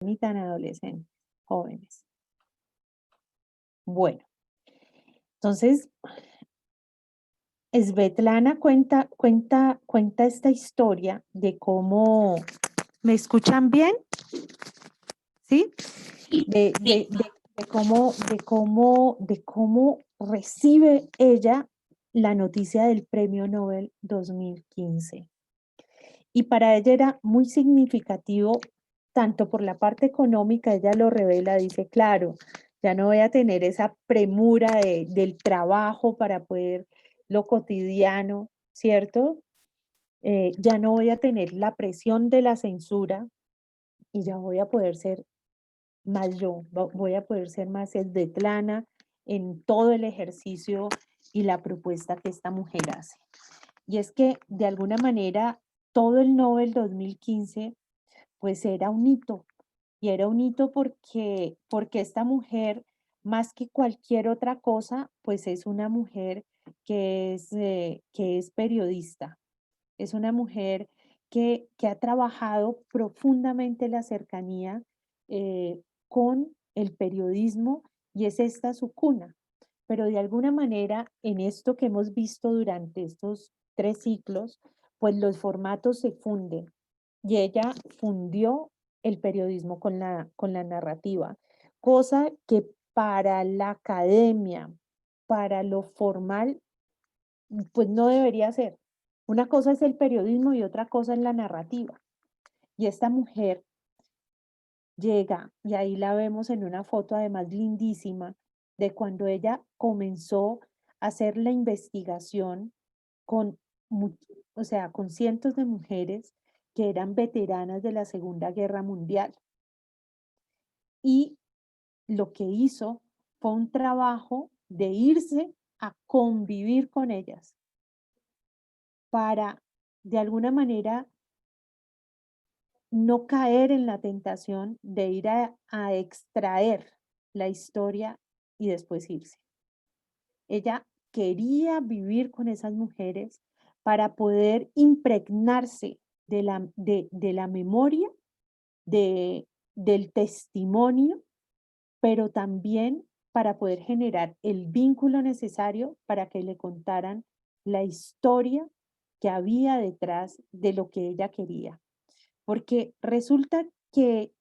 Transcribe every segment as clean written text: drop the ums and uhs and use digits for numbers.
ni tan adolescentes, jóvenes. Bueno, entonces Svetlana cuenta esta historia de cómo, ¿me escuchan bien? ¿Sí? De cómo recibe ella la noticia del Premio Nobel 2015. Y para ella era muy significativo, tanto por la parte económica, ella lo revela, dice, claro, ya no voy a tener esa premura del trabajo para poder lo cotidiano, ¿cierto? Ya no voy a tener la presión de la censura y ya voy a poder ser más yo, voy a poder ser más Svetlana en todo el ejercicio y la propuesta que esta mujer hace. Y es que de alguna manera todo el Nobel 2015 pues era un hito, y era un hito porque esta mujer, más que cualquier otra cosa, pues es una mujer que es periodista, es una mujer que ha trabajado profundamente la cercanía con el periodismo y es esta su cuna. Pero de alguna manera, en esto que hemos visto durante estos 3 ciclos, pues los formatos se funden y ella fundió el periodismo con la narrativa, cosa que para la academia, para lo formal, pues no debería ser. Una cosa es el periodismo y otra cosa es la narrativa. Y esta mujer llega, y ahí la vemos en una foto además lindísima, de cuando ella comenzó a hacer la investigación con, o sea, con cientos de mujeres que eran veteranas de la Segunda Guerra Mundial. Y lo que hizo fue un trabajo de irse a convivir con ellas para, de alguna manera, no caer en la tentación de ir a extraer la historia y después irse. Ella quería vivir con esas mujeres para poder impregnarse de la memoria, del testimonio, pero también para poder generar el vínculo necesario para que le contaran la historia que había detrás de lo que ella quería. Porque resulta que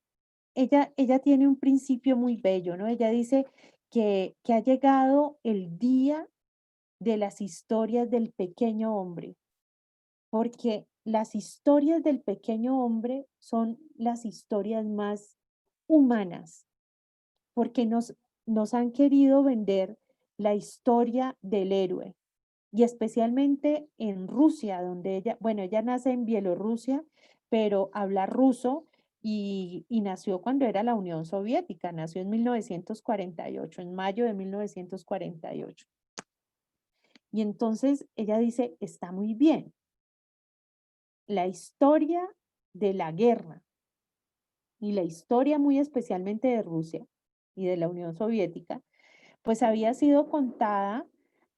ella tiene un principio muy bello, ¿no? Ella dice que ha llegado el día de las historias del pequeño hombre, porque las historias del pequeño hombre son las historias más humanas, porque nos han querido vender la historia del héroe, y especialmente en Rusia, donde ella, bueno, ella nace en Bielorrusia, pero habla ruso y nació cuando era la Unión Soviética, nació en 1948, en mayo de 1948. Y entonces ella dice, está muy bien, la historia de la guerra y la historia muy especialmente de Rusia y de la Unión Soviética, pues había sido contada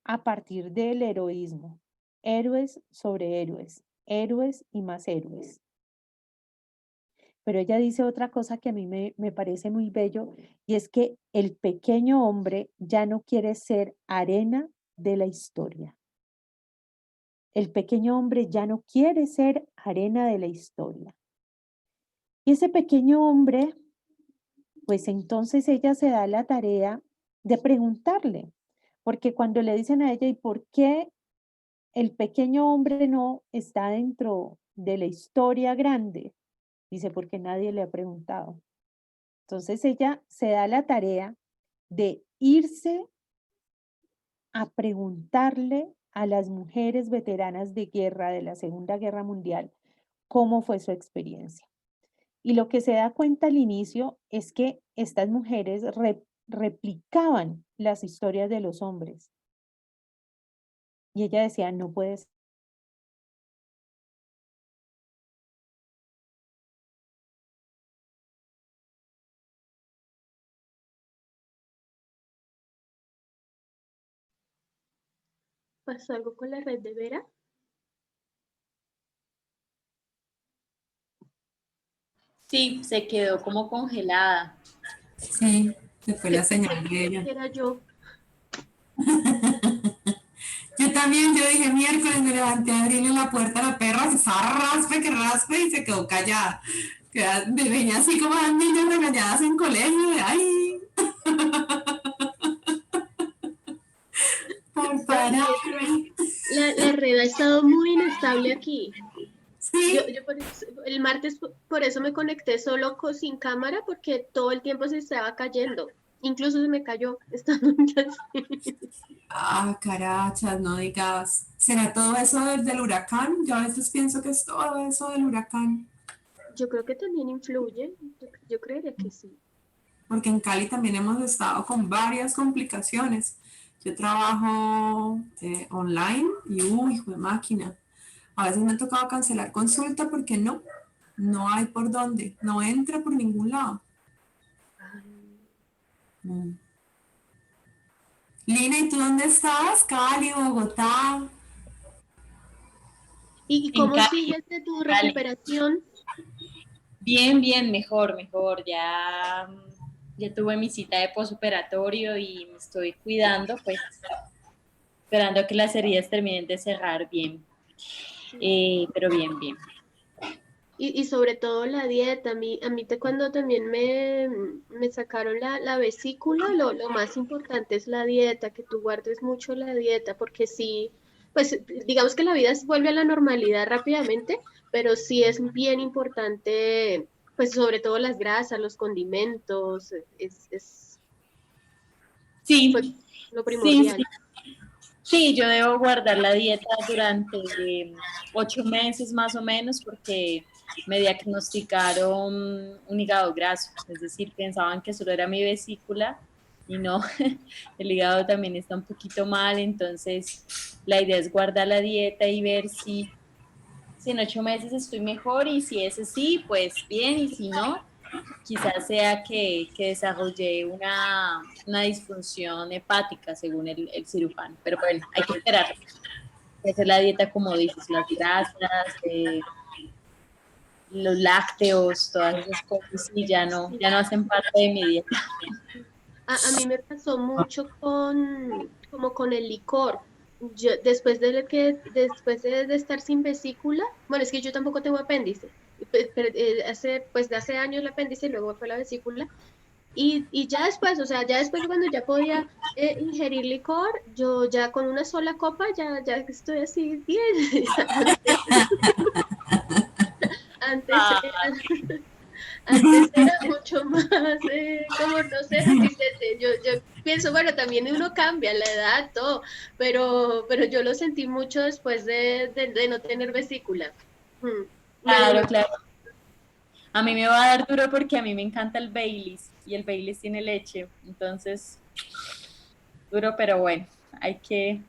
a partir del heroísmo, héroes sobre héroes, héroes y más héroes. Pero ella dice otra cosa que a mí me parece muy bello, y es que el pequeño hombre ya no quiere ser arena de la historia. El pequeño hombre ya no quiere ser arena de la historia. Y ese pequeño hombre, pues entonces ella se da la tarea de preguntarle, porque cuando le dicen a ella, ¿y por qué el pequeño hombre no está dentro de la historia grande? Dice, porque nadie le ha preguntado. Entonces ella se da la tarea de irse a preguntarle a las mujeres veteranas de guerra de la Segunda Guerra Mundial cómo fue su experiencia. Y lo que se da cuenta al inicio es que estas mujeres replicaban las historias de los hombres. Y ella decía, no puede ser. ¿Pasó algo con la red de Vera? Sí, se quedó como congelada. Sí, se fue la señal de ella. Era yo. Yo también, yo dije miércoles, me levanté a abrirle la puerta a la perra, se estaba raspe que raspe y se quedó callada. Me venía así como las niñas regañadas en colegio, de ay, por pararme. La red ha estado muy inestable aquí. Sí, El martes por eso me conecté solo sin cámara porque todo el tiempo se estaba cayendo. Incluso se me cayó estando en clase. ah, carachas, no digas. ¿Será todo eso del huracán? Yo a veces pienso que es todo eso del huracán. Yo creo que también influye. Yo creería que sí. Porque en Cali también hemos estado con varias complicaciones. Yo trabajo online y uy, hijo de máquina. A veces me ha tocado cancelar consulta porque no hay por dónde, no entra por ningún lado. Ay, Mm. Lina, ¿y tú dónde estás? Cali, Bogotá. ¿Y En cómo Cali, sigues de tu Cali. recuperación? Bien, bien, mejor, mejor. Ya tuve mi cita de posoperatorio y me estoy cuidando, pues esperando a que las heridas terminen de cerrar bien. Pero bien, bien. Y sobre todo la dieta. Cuando también me sacaron la vesícula, lo más importante es la dieta, que tú guardes mucho la dieta, porque sí, pues digamos que la vida vuelve a la normalidad rápidamente, pero sí es bien importante, pues sobre todo las grasas, los condimentos, es pues, Sí, lo sí, primordial. sí. Sí, yo debo guardar la dieta durante 8 meses más o menos porque me diagnosticaron un hígado graso, es decir, pensaban que solo era mi vesícula y no, el hígado también está un poquito mal, entonces la idea es guardar la dieta y ver si en 8 meses estoy mejor y si es así, pues bien, y si no, quizás sea que desarrollé una disfunción hepática según el cirujano. Pero bueno, hay que esperar. Hay que hacer la dieta como dices, las grasas, los lácteos, todas esas cosas, y ya no hacen parte de mi dieta. A mí me pasó mucho como con el licor. Yo, después de estar sin vesícula, bueno, es que yo tampoco tengo apéndice. Pues de hace años el apéndice y luego fue la vesícula. Y ya después, o sea, ya después cuando ya podía ingerir licor, yo ya con una sola copa ya estoy así bien. Antes, antes, Antes era mucho más, como no sé, resistente. Yo pienso, bueno, también uno cambia la edad, todo, pero yo lo sentí mucho después de no tener vesícula. Me Claro, dolió. claro. A mí me va a dar duro porque a mí me encanta el Baileys y el Baileys tiene leche, entonces duro, pero bueno, hay que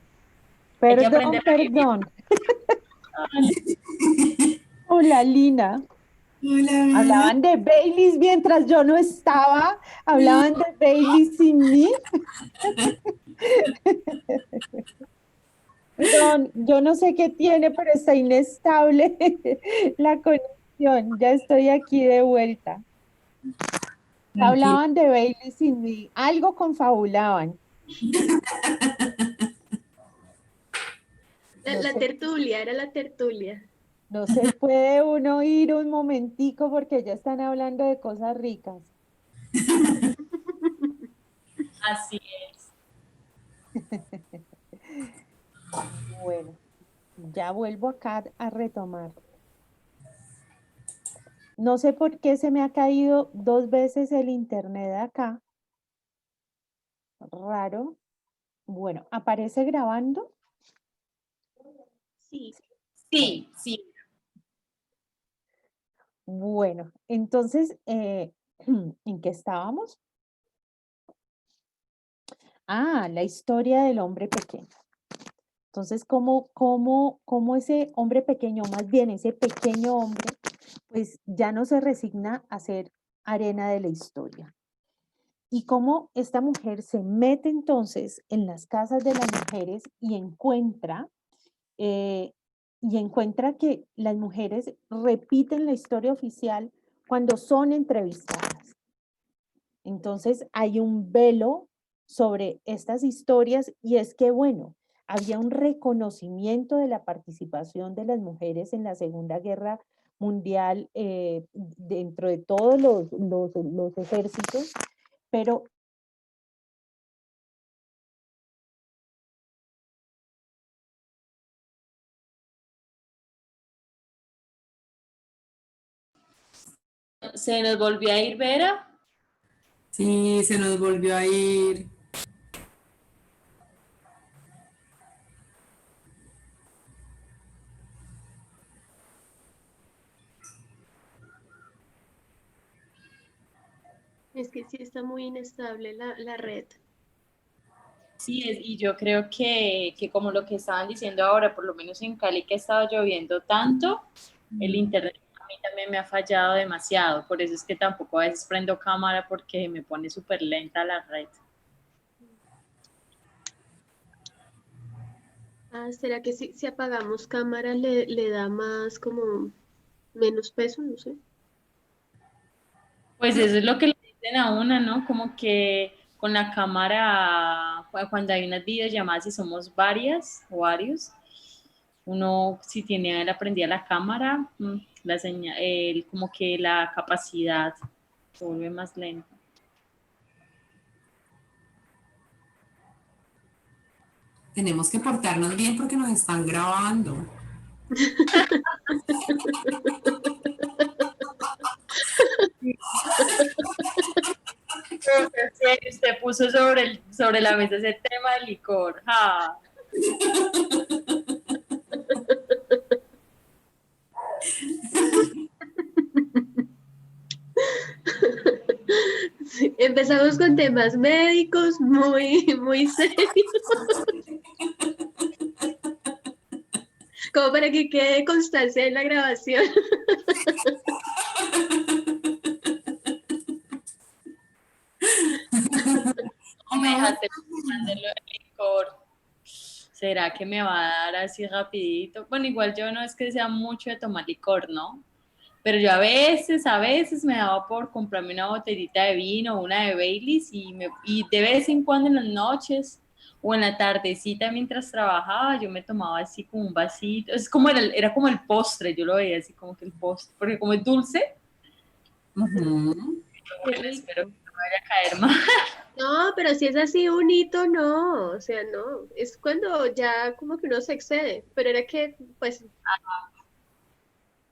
Perdón, aprender a vivir. perdón. Hola, Lina. Hola, Bella. Hablaban de Baileys mientras yo no estaba. Hablaban de Baileys sin mí. Perdón, yo no sé qué tiene, pero está inestable la conexión. Ya estoy aquí de vuelta. Tranquila. Hablaban de Baileys sin mí. Algo confabulaban. No La sé, tertulia, era la tertulia. no se puede uno ir un momentico porque ya están hablando de cosas ricas. Así es. Bueno, ya vuelvo acá a retomar. No sé por qué se me ha caído 2 veces el internet acá. Raro. Bueno, ¿aparece grabando? Sí. Bueno, Sí. bueno, entonces, ¿en qué estábamos? Ah, la historia del hombre pequeño. Entonces, ¿cómo ese hombre pequeño, más bien ese pequeño hombre, pues ya no se resigna a ser arena de la historia? Y cómo esta mujer se mete entonces en las casas de las mujeres eh, y encuentra que las mujeres repiten la historia oficial cuando son entrevistadas. Entonces hay un velo sobre estas historias y es que, bueno, había un reconocimiento de la participación de las mujeres en la Segunda Guerra Mundial dentro de todos los ejércitos, pero ¿Se nos volvió a ir Vera? Sí, se nos volvió a ir. Es que sí está muy inestable la red. Sí, y yo creo que como lo que estaban diciendo ahora, por lo menos en Cali que ha estado lloviendo tanto, el internet a mí también me ha fallado demasiado, por eso es que tampoco a veces prendo cámara porque me pone súper lenta la red. Ah, ¿será que si apagamos cámara le da más como menos peso? No sé. Pues eso es lo que le dicen a una, ¿no? Como que con la cámara, cuando hay unas videollamadas y somos varias o varios, uno si tiene la prendida la cámara, la señal, como que la capacidad se vuelve más lenta. Tenemos que portarnos bien porque nos están grabando. Usted puso sobre la mesa ese tema del licor. ¡Ja! Sí, empezamos con temas médicos muy serios. Como para que quede constancia en la grabación. No me dejaste pensando en lo del licor. ¿Será que me va a dar así rapidito? Bueno, igual yo no es que sea mucho de tomar licor, ¿no? Pero yo a veces me daba por comprarme una botellita de vino o una de Baileys y de vez en cuando en las noches o en la tardecita mientras trabajaba yo me tomaba así como un vasito. Es como era como el postre, yo lo veía así como que el postre, porque como es dulce, Ujú. Qué bueno, espero que rico. no vaya a caer mal. No, pero si es así un hito, no. O sea, no. Es cuando ya como que uno se excede. Pero era que, pues,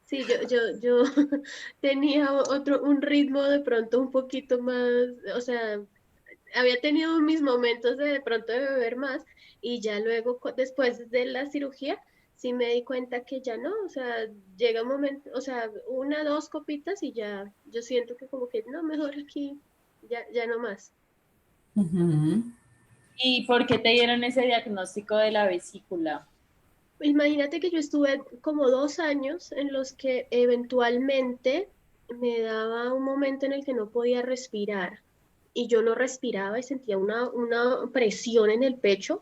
sí, yo tenía un ritmo de pronto un poquito más, o sea, había tenido mis momentos de pronto de beber más y ya luego después de la cirugía sí me di cuenta que ya no, o sea, llega un momento, o sea, una, dos copitas y ya yo siento que como que no, mejor aquí, ya no más. Ujú. ¿Y por qué te dieron ese diagnóstico de la vesícula? Imagínate que yo estuve como 2 años en los que eventualmente me daba un momento en el que no podía respirar y yo no respiraba y sentía una presión en el pecho,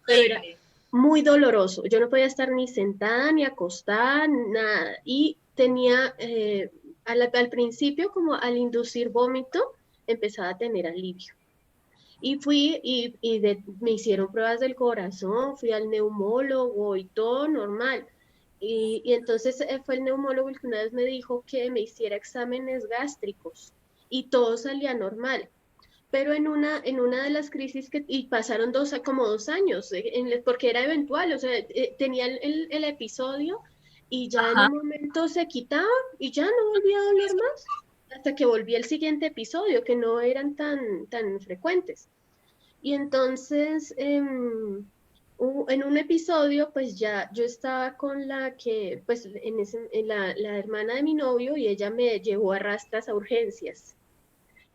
pero era Horrible. muy doloroso. Yo no podía estar ni sentada ni acostada, nada. Y tenía, al principio, como al inducir vómito, empezaba a tener alivio. Y fui me hicieron pruebas del corazón, fui al neumólogo y todo normal. Y entonces fue el neumólogo el que una vez me dijo que me hiciera exámenes gástricos y todo salía normal. Pero en una de las crisis y pasaron como 2 años, porque era eventual, o sea, tenía el episodio y ya en Ajá. un momento se quitaba y ya no volvía a doler más, hasta que volví el siguiente episodio, que no eran tan frecuentes. Y entonces, en un episodio, pues ya yo estaba con la que, pues la hermana de mi novio y ella me llevó a rastras a urgencias.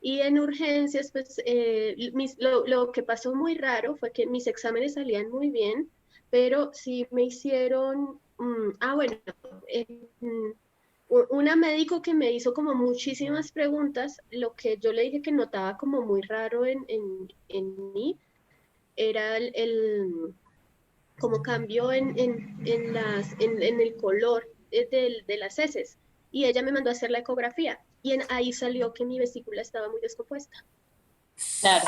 Y en urgencias, pues lo que pasó muy raro fue que mis exámenes salían muy bien, pero sí me hicieron, bueno, eh, mm, una médico que me hizo como muchísimas preguntas, lo que yo le dije que notaba como muy raro en mí era como cambio en el color de las heces. Y ella me mandó a hacer la ecografía. ahí salió que mi vesícula estaba muy descompuesta. Claro.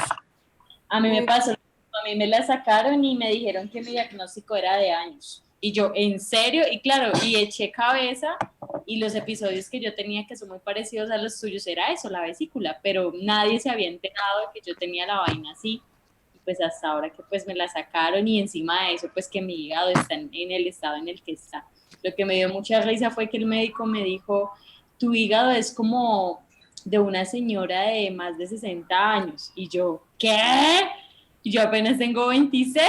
A mí me pasó, a mí me la sacaron y me dijeron que mi diagnóstico era de años. Y yo, ¿en serio? Y claro, y eché cabeza y los episodios que yo tenía que son muy parecidos a los tuyos era eso, la vesícula, pero nadie se había enterado de que yo tenía la vaina así. Y pues hasta ahora que pues me la sacaron y encima de eso pues que mi hígado está en el estado en el que está. Lo que me dio mucha risa fue que el médico me dijo, tu hígado es como de una señora de más de 60 años. Y yo, ¿qué? Y yo apenas tengo 26.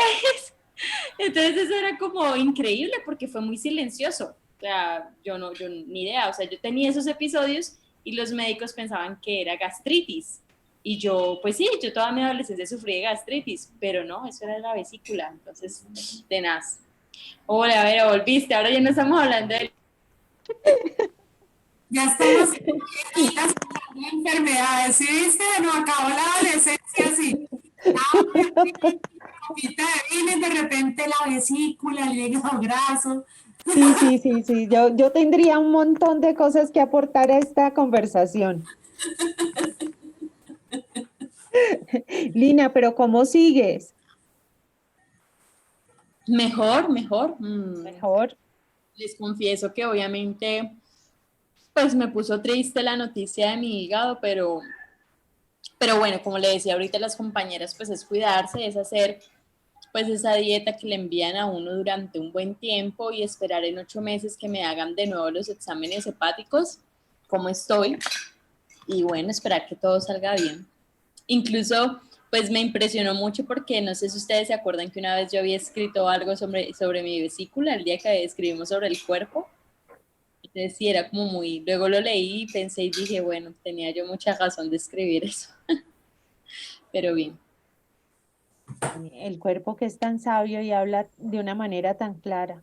Entonces eso era como increíble porque fue muy silencioso. O sea, yo ni idea. O sea, yo tenía esos episodios y los médicos pensaban que era gastritis. Y yo, pues sí, yo toda mi adolescencia sufrí de gastritis, pero no, eso era la vesícula. Entonces, tenaz. Hola, a ver, volviste. Ahora ya no estamos hablando de... Ya estamos viejitas con enfermedades, ¿sí viste? Nos acabó la adolescencia así. Copita de vino y de repente la vesícula, el hígado graso. Sí. Yo tendría un montón de cosas que aportar a esta conversación. Lina, pero ¿cómo sigues? Mejor. Mejor. Les confieso que obviamente pues me puso triste la noticia de mi hígado, pero bueno, como le decía ahorita a las compañeras, pues es cuidarse, es hacer pues esa dieta que le envían a uno durante un buen tiempo y esperar en 8 meses que me hagan de nuevo los exámenes hepáticos, cómo estoy, y bueno, esperar que todo salga bien. Incluso, pues me impresionó mucho porque no sé si ustedes se acuerdan que una vez yo había escrito algo sobre mi vesícula, el día que escribimos sobre el cuerpo. Entonces sí, era como muy... Luego lo leí y pensé y dije, bueno, tenía yo mucha razón de escribir eso. Pero bien. El cuerpo que es tan sabio y habla de una manera tan clara.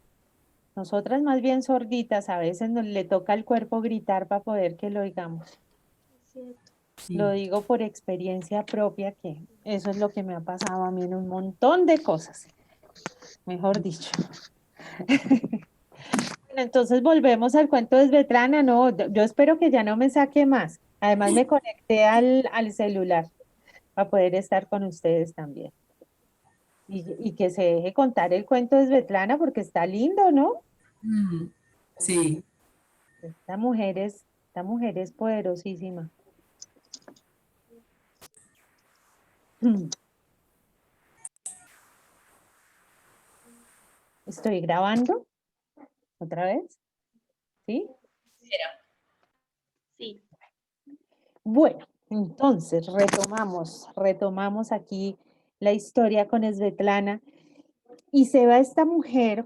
Nosotras más bien sorditas, a veces nos le toca al cuerpo gritar para poder que lo oigamos. Es cierto. Lo digo por experiencia propia, que eso es lo que me ha pasado a mí en un montón de cosas, mejor dicho. Bueno, entonces volvemos al cuento de Svetlana. No, yo espero que ya no me saque más. Además me conecté al celular para poder estar con ustedes también. Y que se deje contar el cuento de Svetlana porque está lindo, ¿no? Sí. Esta mujer es poderosísima. Estoy grabando otra vez, ¿sí? Sí. Bueno, entonces retomamos aquí la historia con Svetlana y se va esta mujer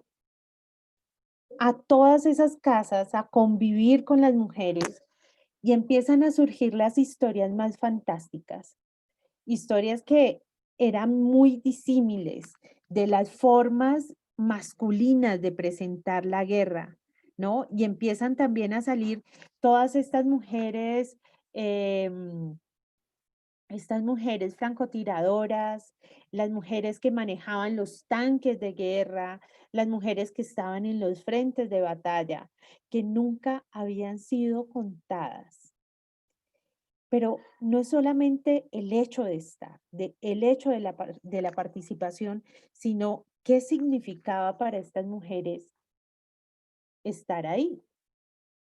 a todas esas casas a convivir con las mujeres y empiezan a surgir las historias más fantásticas, historias que eran muy disímiles de las formas masculinas de presentar la guerra, ¿no? Y empiezan también a salir todas estas mujeres francotiradoras, las mujeres que manejaban los tanques de guerra, las mujeres que estaban en los frentes de batalla, que nunca habían sido contadas. Pero no es solamente el hecho de estar, el hecho de la participación, sino qué significaba para estas mujeres estar ahí.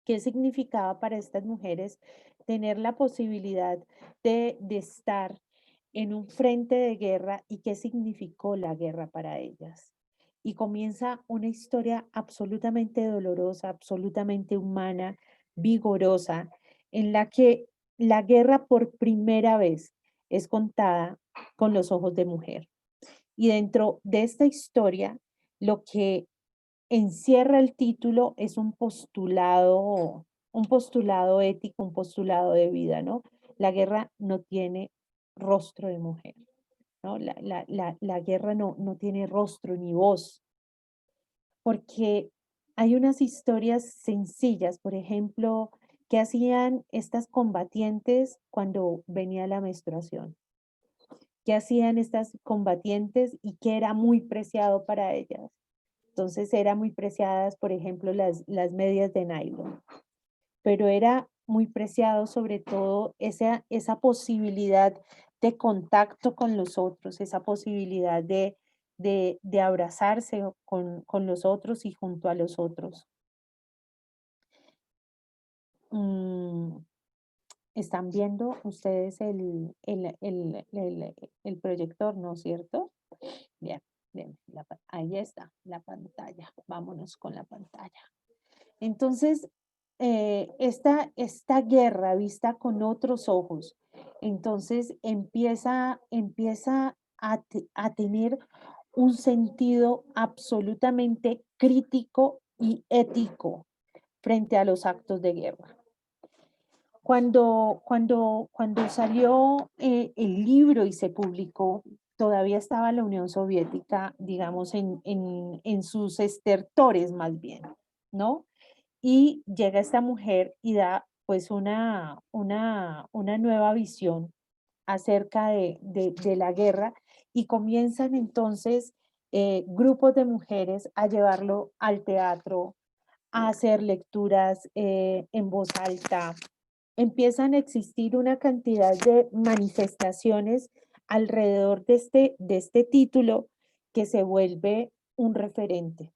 ¿Qué significaba para estas mujeres tener la posibilidad de estar en un frente de guerra y qué significó la guerra para ellas? Y comienza una historia absolutamente dolorosa, absolutamente humana, vigorosa, en la que la guerra por primera vez es contada con los ojos de mujer. Y dentro de esta historia, lo que encierra el título es un postulado ético, un postulado de vida, ¿no? La guerra no tiene rostro de mujer, ¿no? La guerra no tiene rostro ni voz, porque hay unas historias sencillas, por ejemplo, que hacían estas combatientes cuando venía la menstruación. ¿Qué hacían estas combatientes y qué era muy preciado para ellas? Entonces eran muy preciadas, por ejemplo, las medias de nylon, pero era muy preciado sobre todo esa posibilidad de contacto con los otros, esa posibilidad de abrazarse con los otros y junto a los otros. ¿Están viendo ustedes el proyector, no es cierto? Bien, bien, ahí está la pantalla. Vámonos con la pantalla. Entonces, esta guerra vista con otros ojos, entonces empieza a tener un sentido absolutamente crítico y ético frente a los actos de guerra. Cuando salió el libro y se publicó, todavía estaba la Unión Soviética, digamos, en sus estertores más bien, ¿no? Y llega esta mujer y da pues una nueva visión acerca de la guerra y comienzan entonces grupos de mujeres a llevarlo al teatro, a hacer lecturas en voz alta. Empiezan a existir una cantidad de manifestaciones alrededor de este título que se vuelve un referente.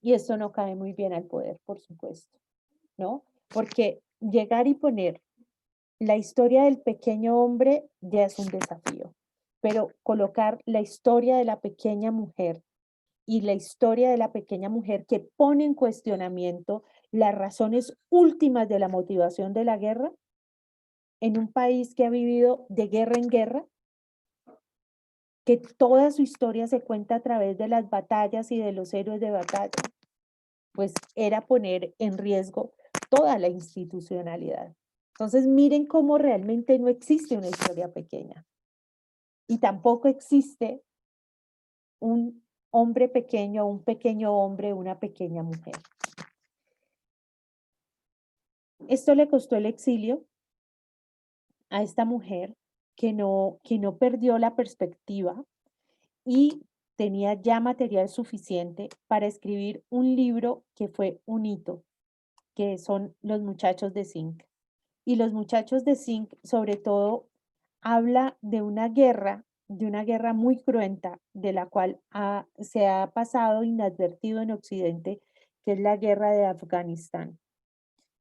Y esto no cae muy bien al poder, por supuesto, ¿no? Porque llegar y poner la historia del pequeño hombre ya es un desafío, pero colocar la historia de la pequeña mujer y la historia de la pequeña mujer que pone en cuestionamiento las razones últimas de la motivación de la guerra en un país que ha vivido de guerra en guerra, que toda su historia se cuenta a través de las batallas y de los héroes de batalla, pues era poner en riesgo toda la institucionalidad. Entonces miren cómo realmente no existe una historia pequeña y tampoco existe un hombre pequeño, un pequeño hombre, una pequeña mujer. Esto le costó el exilio a esta mujer que no perdió la perspectiva y tenía ya material suficiente para escribir un libro que fue un hito, que son Los muchachos de Zinc. Y Los muchachos de Zinc, sobre todo, habla de una guerra muy cruenta, de la cual se ha pasado inadvertido en Occidente, que es la guerra de Afganistán.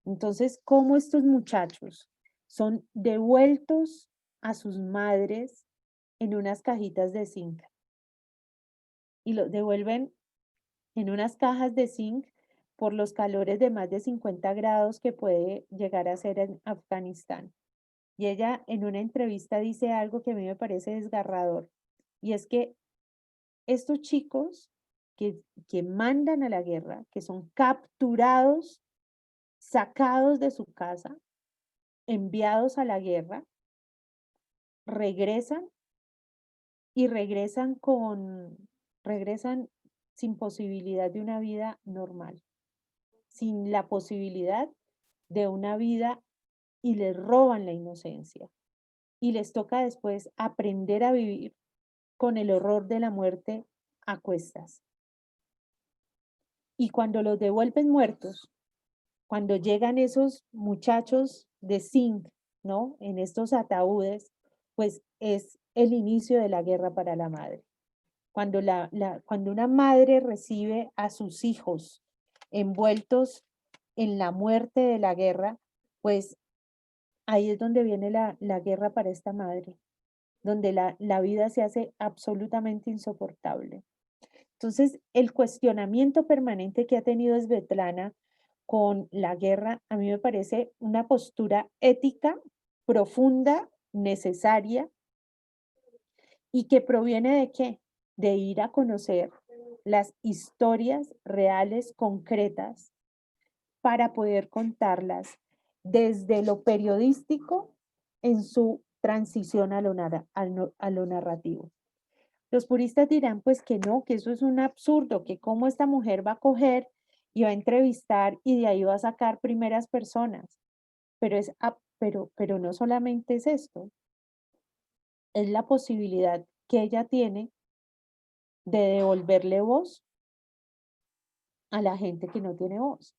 Entonces, cómo estos muchachos son devueltos a sus madres en unas cajitas de zinc y los devuelven en unas cajas de zinc por los calores de más de 50 grados que puede llegar a ser en Afganistán. Y ella en una entrevista dice algo que a mí me parece desgarrador, y es que estos chicos que mandan a la guerra, que son capturados, sacados de su casa, enviados a la guerra, regresan y regresan sin posibilidad de una vida normal, sin la posibilidad de una vida, y les roban la inocencia. Y les toca después aprender a vivir con el horror de la muerte a cuestas. Y cuando los devuelven muertos, cuando llegan esos muchachos de zinc, ¿no? En estos ataúdes, pues es el inicio de la guerra para la madre. Cuando una madre recibe a sus hijos envueltos en la muerte de la guerra, pues ahí es donde viene la guerra para esta madre, donde la vida se hace absolutamente insoportable. Entonces, el cuestionamiento permanente que ha tenido Svetlana con la guerra, a mí me parece una postura ética profunda, necesaria, y que proviene ¿de qué? De ir a conocer las historias reales, concretas, para poder contarlas desde lo periodístico en su transición a lo narrativo. Los puristas dirán pues que no, que eso es un absurdo, que cómo esta mujer va a coger y va a entrevistar y de ahí va a sacar primeras personas. Pero no solamente es esto, es la posibilidad que ella tiene de devolverle voz a la gente que no tiene voz.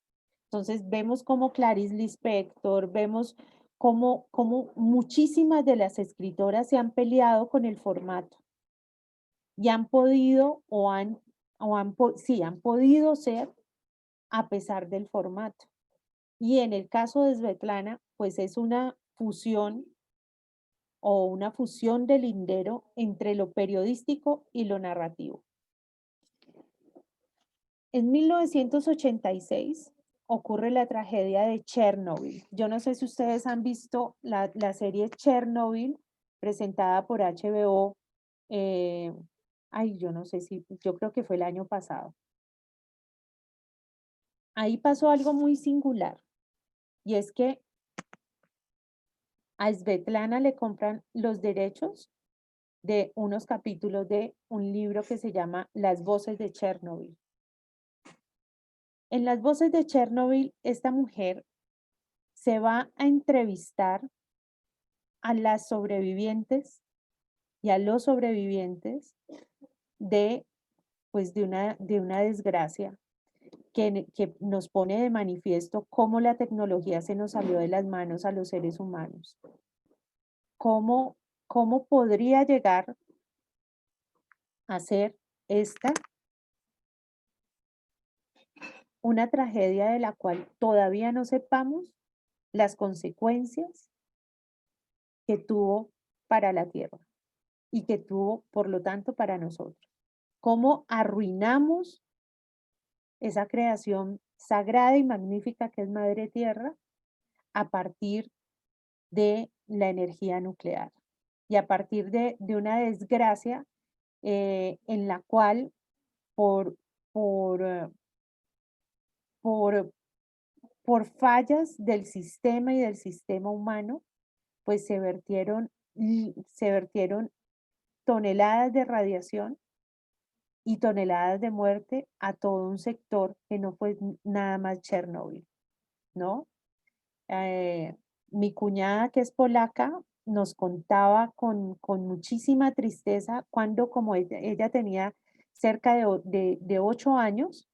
Entonces vemos como Clarice Lispector, vemos cómo muchísimas de las escritoras se han peleado con el formato y han podido han podido ser a pesar del formato. Y en el caso de Svetlana, pues es una fusión de lindero entre lo periodístico y lo narrativo. En 1986 ocurre la tragedia de Chernobyl. Yo no sé si ustedes han visto la serie Chernobyl presentada por HBO. Yo no sé yo creo que fue el año pasado. Ahí pasó algo muy singular, y es que a Svetlana le compran los derechos de unos capítulos de un libro que se llama Las voces de Chernobyl. En Las voces de Chernobyl, esta mujer se va a entrevistar a las sobrevivientes y a los sobrevivientes de una desgracia que nos pone de manifiesto cómo la tecnología se nos salió de las manos a los seres humanos. Cómo podría llegar a ser esta una tragedia de la cual todavía no sepamos las consecuencias que tuvo para la Tierra y que tuvo, por lo tanto, para nosotros. Cómo arruinamos esa creación sagrada y magnífica que es Madre Tierra a partir de la energía nuclear y a partir de una desgracia en la cual por fallas del sistema y del sistema humano, pues se vertieron toneladas de radiación y toneladas de muerte a todo un sector que no fue nada más Chernóbil, ¿no? Mi cuñada, que es polaca, nos contaba con muchísima tristeza cuando, como ella tenía cerca de 8 años,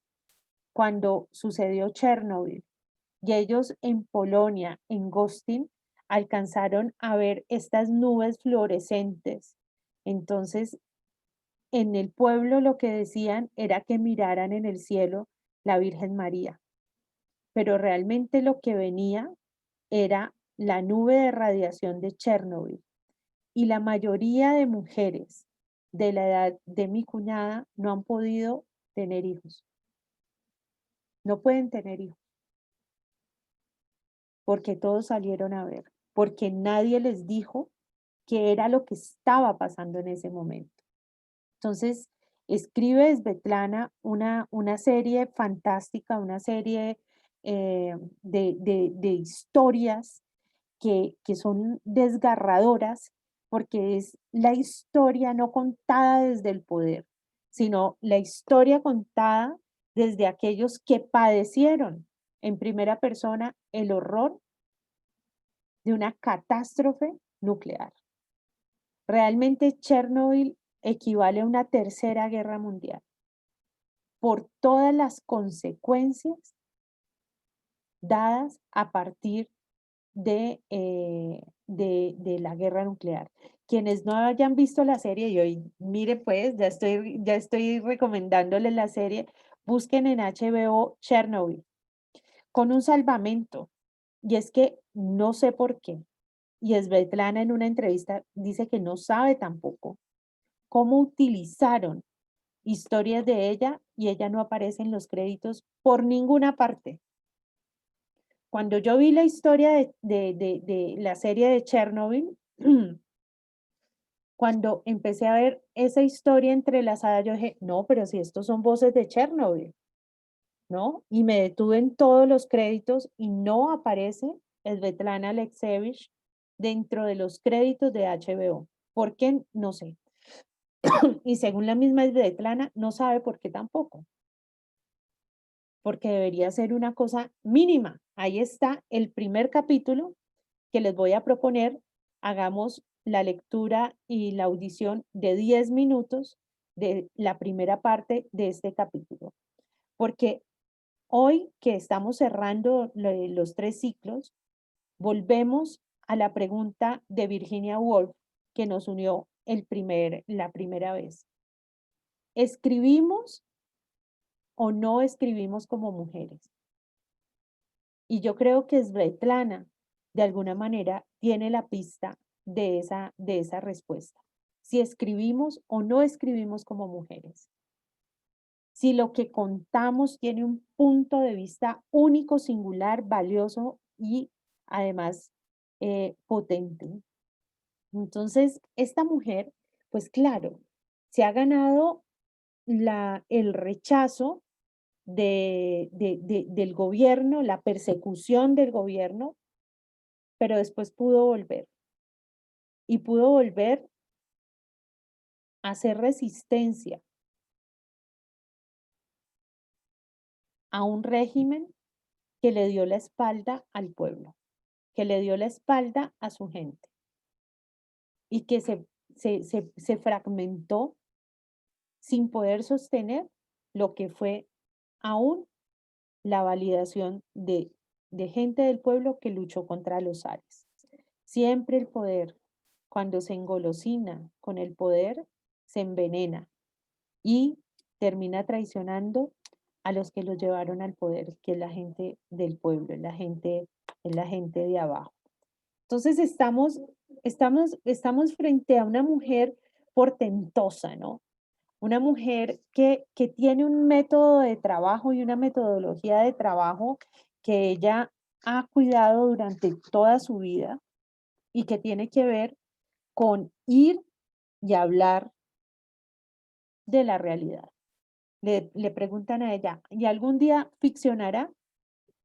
cuando sucedió Chernóbil, y ellos en Polonia, en Gostyń, alcanzaron a ver estas nubes fluorescentes. Entonces, en el pueblo lo que decían era que miraran en el cielo la Virgen María, pero realmente lo que venía era la nube de radiación de Chernobyl. Y la mayoría de mujeres de la edad de mi cuñada no han podido tener hijos. No pueden tener hijos. Porque todos salieron a ver, porque nadie les dijo qué era lo que estaba pasando en ese momento. Entonces, escribe Svetlana una serie fantástica, una serie de historias que son desgarradoras, porque es la historia no contada desde el poder, sino la historia contada desde aquellos que padecieron en primera persona el horror de una catástrofe nuclear. Realmente Chernobyl equivale a una tercera guerra mundial por todas las consecuencias dadas a partir de la guerra nuclear. Quienes no hayan visto la serie, y hoy, mire pues, ya estoy recomendándoles la serie, busquen en HBO Chernobyl, con un salvamento, y es que no sé por qué, y Svetlana en una entrevista dice que no sabe tampoco cómo utilizaron historias de ella y ella no aparece en los créditos por ninguna parte. Cuando yo vi la historia de la serie de Chernobyl, cuando empecé a ver esa historia entrelazada, yo dije, no, pero si estos son voces de Chernobyl, ¿no? Y me detuve en todos los créditos y no aparece Svetlana Alexievich dentro de los créditos de HBO. ¿Por qué? No sé. Y según la misma Svetlana, no sabe por qué tampoco. Porque debería ser una cosa mínima. Ahí está el primer capítulo que les voy a proponer. Hagamos la lectura y la audición de 10 minutos de la primera parte de este capítulo. Porque hoy que estamos cerrando los 3 ciclos, volvemos a la pregunta de Virginia Woolf que nos unió la primera vez. ¿Escribimos o no escribimos como mujeres? Y yo creo que Svetlana, de alguna manera, tiene la pista de esa respuesta. Si escribimos o no escribimos como mujeres. Si lo que contamos tiene un punto de vista único, singular, valioso y además potente. Entonces, esta mujer, pues claro, se ha ganado el rechazo del gobierno, la persecución del gobierno, pero después pudo volver. Y pudo volver a hacer resistencia a un régimen que le dio la espalda al pueblo, que le dio la espalda a su gente y que se fragmentó sin poder sostener lo que fue aún la validación de gente del pueblo que luchó contra los zares. Siempre el poder, cuando se engolosina con el poder, se envenena y termina traicionando a los que lo llevaron al poder, que es la gente del pueblo, es la gente de abajo. Entonces estamos frente a una mujer portentosa, ¿no? Una mujer que tiene un método de trabajo y una metodología de trabajo que ella ha cuidado durante toda su vida y que tiene que ver con ir y hablar de la realidad. Le preguntan a ella, ¿y algún día ficcionará?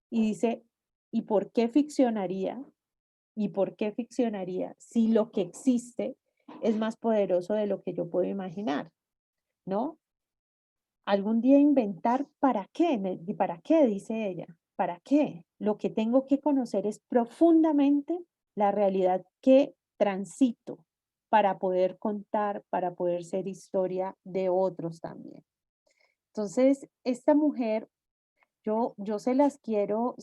Y dice, ¿y por qué ficcionaría? ¿Y por qué ficcionaría si lo que existe es más poderoso de lo que yo puedo imaginar? ¿No? Algún día inventar, ¿para qué? ¿Para qué? Dice ella. ¿Para qué? Lo que tengo que conocer es profundamente la realidad que transito para poder contar, para poder ser historia de otros también. Entonces, esta mujer, yo se las quiero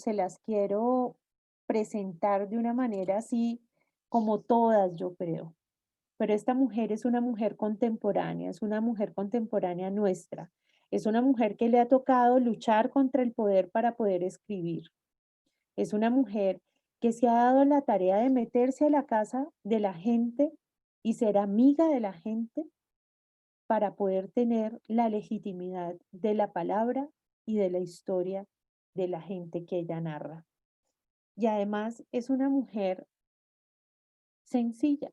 presentar de una manera así como todas, yo creo. Pero esta mujer es una mujer contemporánea, es una mujer contemporánea nuestra. Es una mujer que le ha tocado luchar contra el poder para poder escribir. Es una mujer que se ha dado la tarea de meterse a la casa de la gente y ser amiga de la gente para poder tener la legitimidad de la palabra y de la historia de la gente que ella narra. Y además es una mujer sencilla,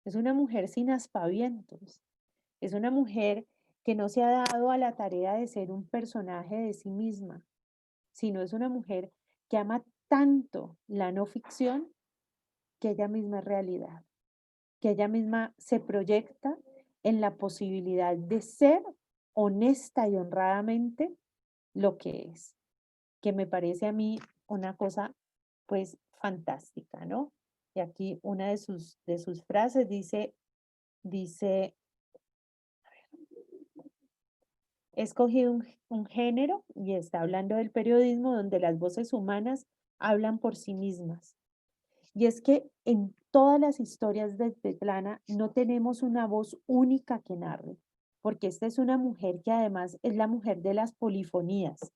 es una mujer sin aspavientos, es una mujer que no se ha dado a la tarea de ser un personaje de sí misma, sino es una mujer que ama tanto la no ficción que ella misma es realidad, que ella misma se proyecta en la posibilidad de ser honesta y honradamente lo que es, que me parece a mí una cosa pues fantástica, ¿no? Y aquí una de sus frases dice, he escogido un género y está hablando del periodismo donde las voces humanas hablan por sí mismas. Y es que en todas las historias de Svetlana no tenemos una voz única que narre, porque esta es una mujer que además es la mujer de las polifonías,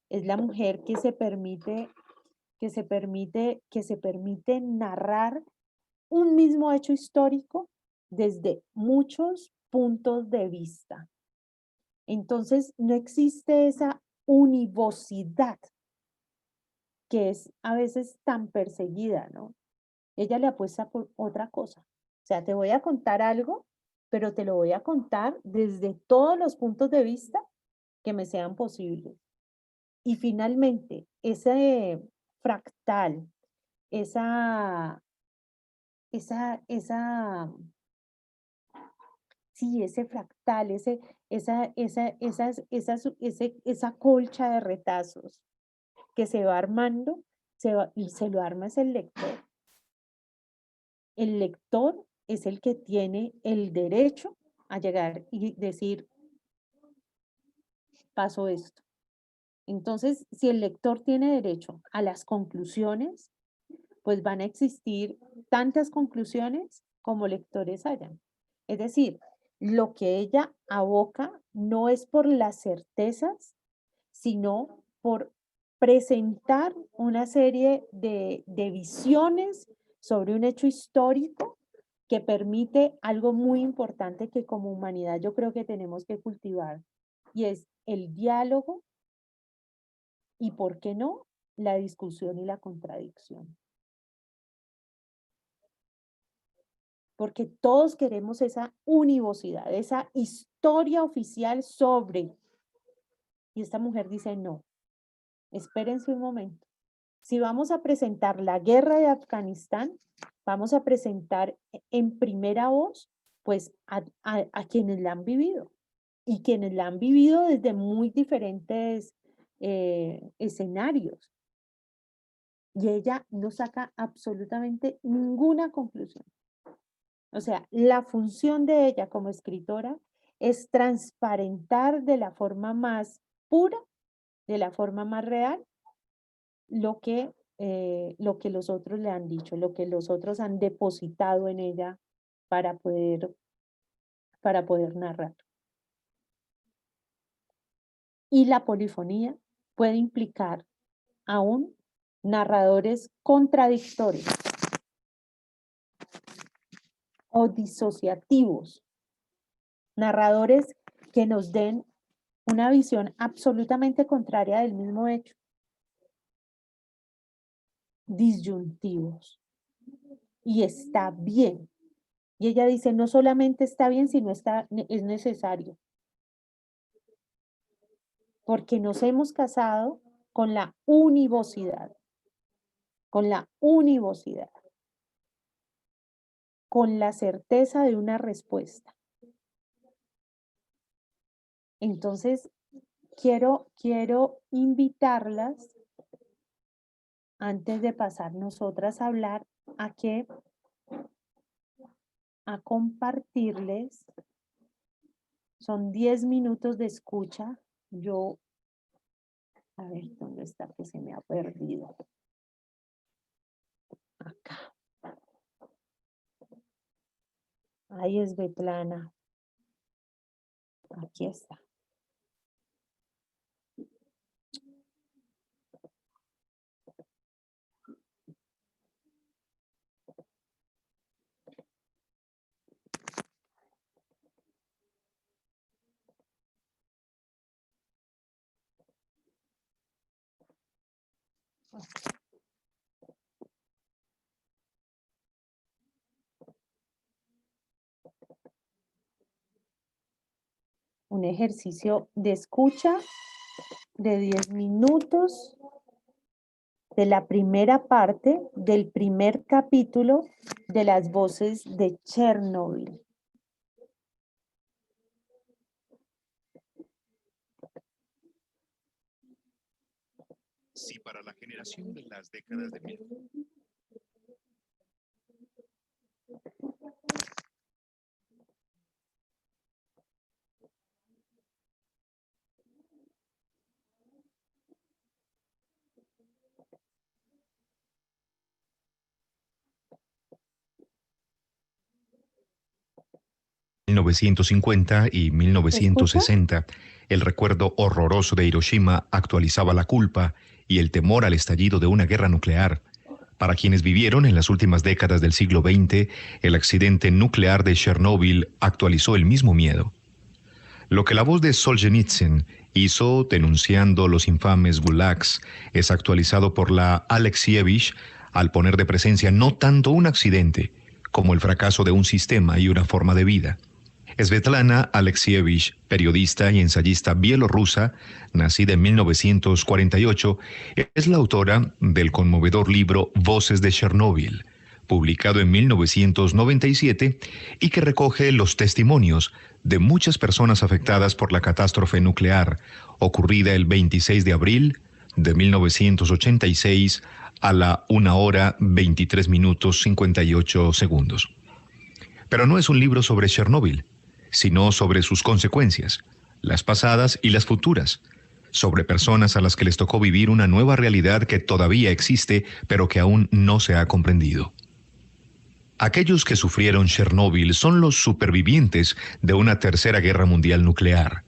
es la mujer que se permite narrar un mismo hecho histórico desde muchos puntos de vista. Entonces, no existe esa univocidad que es a veces tan perseguida, ¿no? Ella le apuesta por otra cosa. O sea, te voy a contar algo, pero te lo voy a contar desde todos los puntos de vista que me sean posibles. Y finalmente, ese fractal, esa, esa, sí, ese fractal, esa colcha de retazos que se va armando, y se lo arma es el lector. El lector es el que tiene el derecho a llegar y decir, pasó esto. Entonces, si el lector tiene derecho a las conclusiones, pues van a existir tantas conclusiones como lectores hayan. Es decir, lo que ella aboca no es por las certezas, sino por presentar una serie de visiones sobre un hecho histórico que permite algo muy importante que como humanidad yo creo que tenemos que cultivar, y es el diálogo y, ¿por qué no?, la discusión y la contradicción. Porque todos queremos esa univocidad, esa historia oficial sobre. Y esta mujer dice, no, espérense un momento. Si vamos a presentar la guerra de Afganistán, vamos a presentar en primera voz, pues, a quienes la han vivido. Y quienes la han vivido desde muy diferentes escenarios. Y ella no saca absolutamente ninguna conclusión. O sea, la función de ella como escritora es transparentar de la forma más pura, de la forma más real, lo que los otros le han dicho, lo que los otros han depositado en ella para poder narrar. Y la polifonía puede implicar aún narradores contradictorios o disociativos, narradores que nos den una visión absolutamente contraria del mismo hecho, disyuntivos. Y está bien. Y ella dice, no solamente está bien, sino es necesario. Porque nos hemos casado con la univocidad, con la univocidad, con la certeza de una respuesta. Entonces, quiero invitarlas, antes de pasar nosotras a hablar, a compartirles, son 10 minutos de escucha. A ver, ¿dónde está? Que se me ha perdido. Acá. Ahí es Svetlana. Aquí está. Un ejercicio de escucha de 10 minutos de la primera parte del primer capítulo de Las voces de Chernobyl. Si para la generación de las décadas de 1950 y 1960, el recuerdo horroroso de Hiroshima actualizaba la culpa y el temor al estallido de una guerra nuclear. Para quienes vivieron en las últimas décadas del siglo XX, el accidente nuclear de Chernóbil actualizó el mismo miedo. Lo que la voz de Solzhenitsyn hizo denunciando los infames gulags es actualizado por la Alexievich al poner de presencia no tanto un accidente como el fracaso de un sistema y una forma de vida. Svetlana Alexievich, periodista y ensayista bielorrusa, nacida en 1948, es la autora del conmovedor libro Voces de Chernóbil, publicado en 1997 y que recoge los testimonios de muchas personas afectadas por la catástrofe nuclear ocurrida el 26 de abril de 1986 a la 1:23:58. Pero no es un libro sobre Chernóbil, sino sobre sus consecuencias, las pasadas y las futuras, sobre personas a las que les tocó vivir una nueva realidad que todavía existe, pero que aún no se ha comprendido. Aquellos que sufrieron Chernóbil son los supervivientes de una tercera guerra mundial nuclear.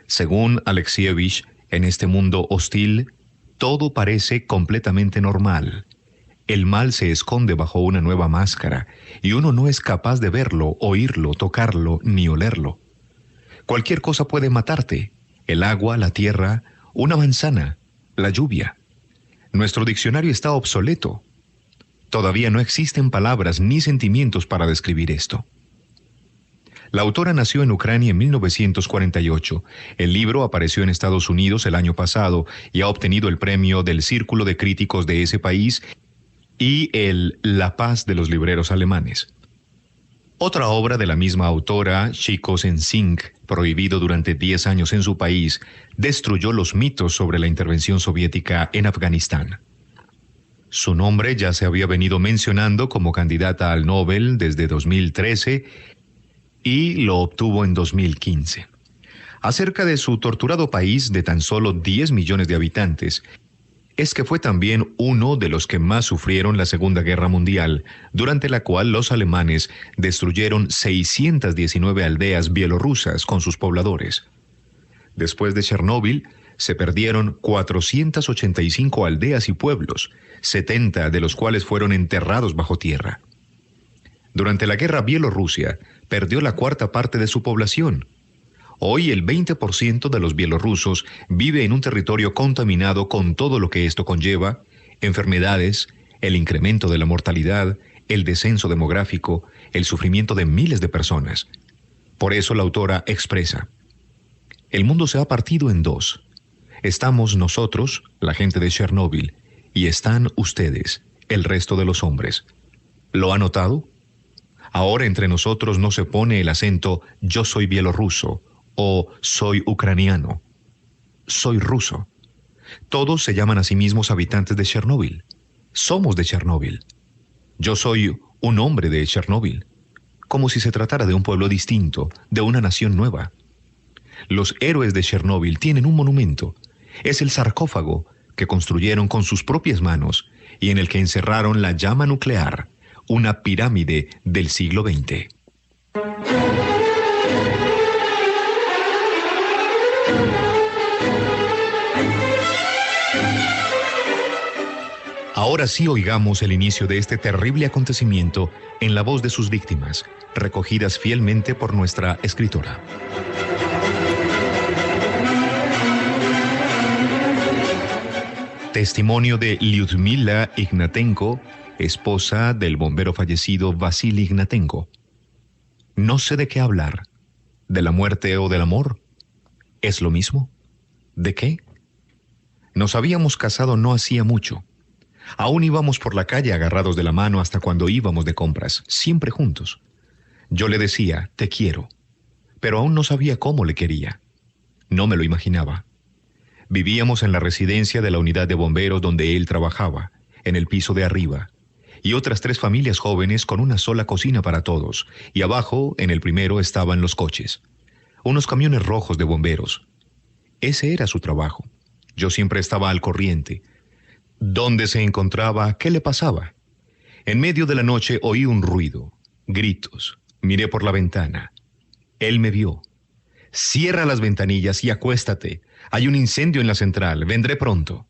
Según Alexievich, en este mundo hostil, todo parece completamente normal. El mal se esconde bajo una nueva máscara y uno no es capaz de verlo, oírlo, tocarlo ni olerlo. Cualquier cosa puede matarte: el agua, la tierra, una manzana, la lluvia. Nuestro diccionario está obsoleto. Todavía no existen palabras ni sentimientos para describir esto. La autora nació en Ucrania en 1948. El libro apareció en Estados Unidos el año pasado y ha obtenido el premio del Círculo de Críticos de ese país y el La Paz de los libreros alemanes. Otra obra de la misma autora, Chicos en Zinc, prohibido durante 10 años en su país, destruyó los mitos sobre la intervención soviética en Afganistán. Su nombre ya se había venido mencionando como candidata al Nobel desde 2013 y lo obtuvo en 2015. Acerca de su torturado país de tan solo 10 millones de habitantes, es que fue también uno de los que más sufrieron la Segunda Guerra Mundial, durante la cual los alemanes destruyeron 619 aldeas bielorrusas con sus pobladores. Después de Chernóbil, se perdieron 485 aldeas y pueblos, 70 de los cuales fueron enterrados bajo tierra. Durante la guerra, Bielorrusia perdió la cuarta parte de su población. Hoy el 20% de los bielorrusos vive en un territorio contaminado con todo lo que esto conlleva: enfermedades, el incremento de la mortalidad, el descenso demográfico, el sufrimiento de miles de personas. Por eso la autora expresa: el mundo se ha partido en dos. Estamos nosotros, la gente de Chernóbil, y están ustedes, el resto de los hombres. ¿Lo ha notado? Ahora entre nosotros no se pone el acento «yo soy bielorruso» o «soy ucraniano». «Soy ruso». Todos se llaman a sí mismos habitantes de Chernóbil. Somos de Chernóbil. Yo soy un hombre de Chernóbil, como si se tratara de un pueblo distinto, de una nación nueva. Los héroes de Chernóbil tienen un monumento. Es el sarcófago que construyeron con sus propias manos y en el que encerraron la llama nuclear, una pirámide del siglo XX. Ahora sí oigamos el inicio de este terrible acontecimiento en la voz de sus víctimas, recogidas fielmente por nuestra escritora. Testimonio de Lyudmila Ignatenko, esposa del bombero fallecido Vasily Ignatenko. No sé de qué hablar. ¿De la muerte o del amor? ¿Es lo mismo? ¿De qué? Nos habíamos casado no hacía mucho. Aún íbamos por la calle agarrados de la mano hasta cuando íbamos de compras, siempre juntos. Yo le decía, te quiero, pero aún no sabía cómo le quería. No me lo imaginaba. Vivíamos en la residencia de la unidad de bomberos donde él trabajaba, en el piso de arriba, y otras 3 familias jóvenes con una sola cocina para todos, y abajo, en el primero, estaban los coches, unos camiones rojos de bomberos. Ese era su trabajo. Yo siempre estaba al corriente. ¿Dónde se encontraba? ¿Qué le pasaba? En medio de la noche oí un ruido, gritos. Miré por la ventana. Él me vio. Cierra las ventanillas y acuéstate. Hay un incendio en la central. Vendré pronto.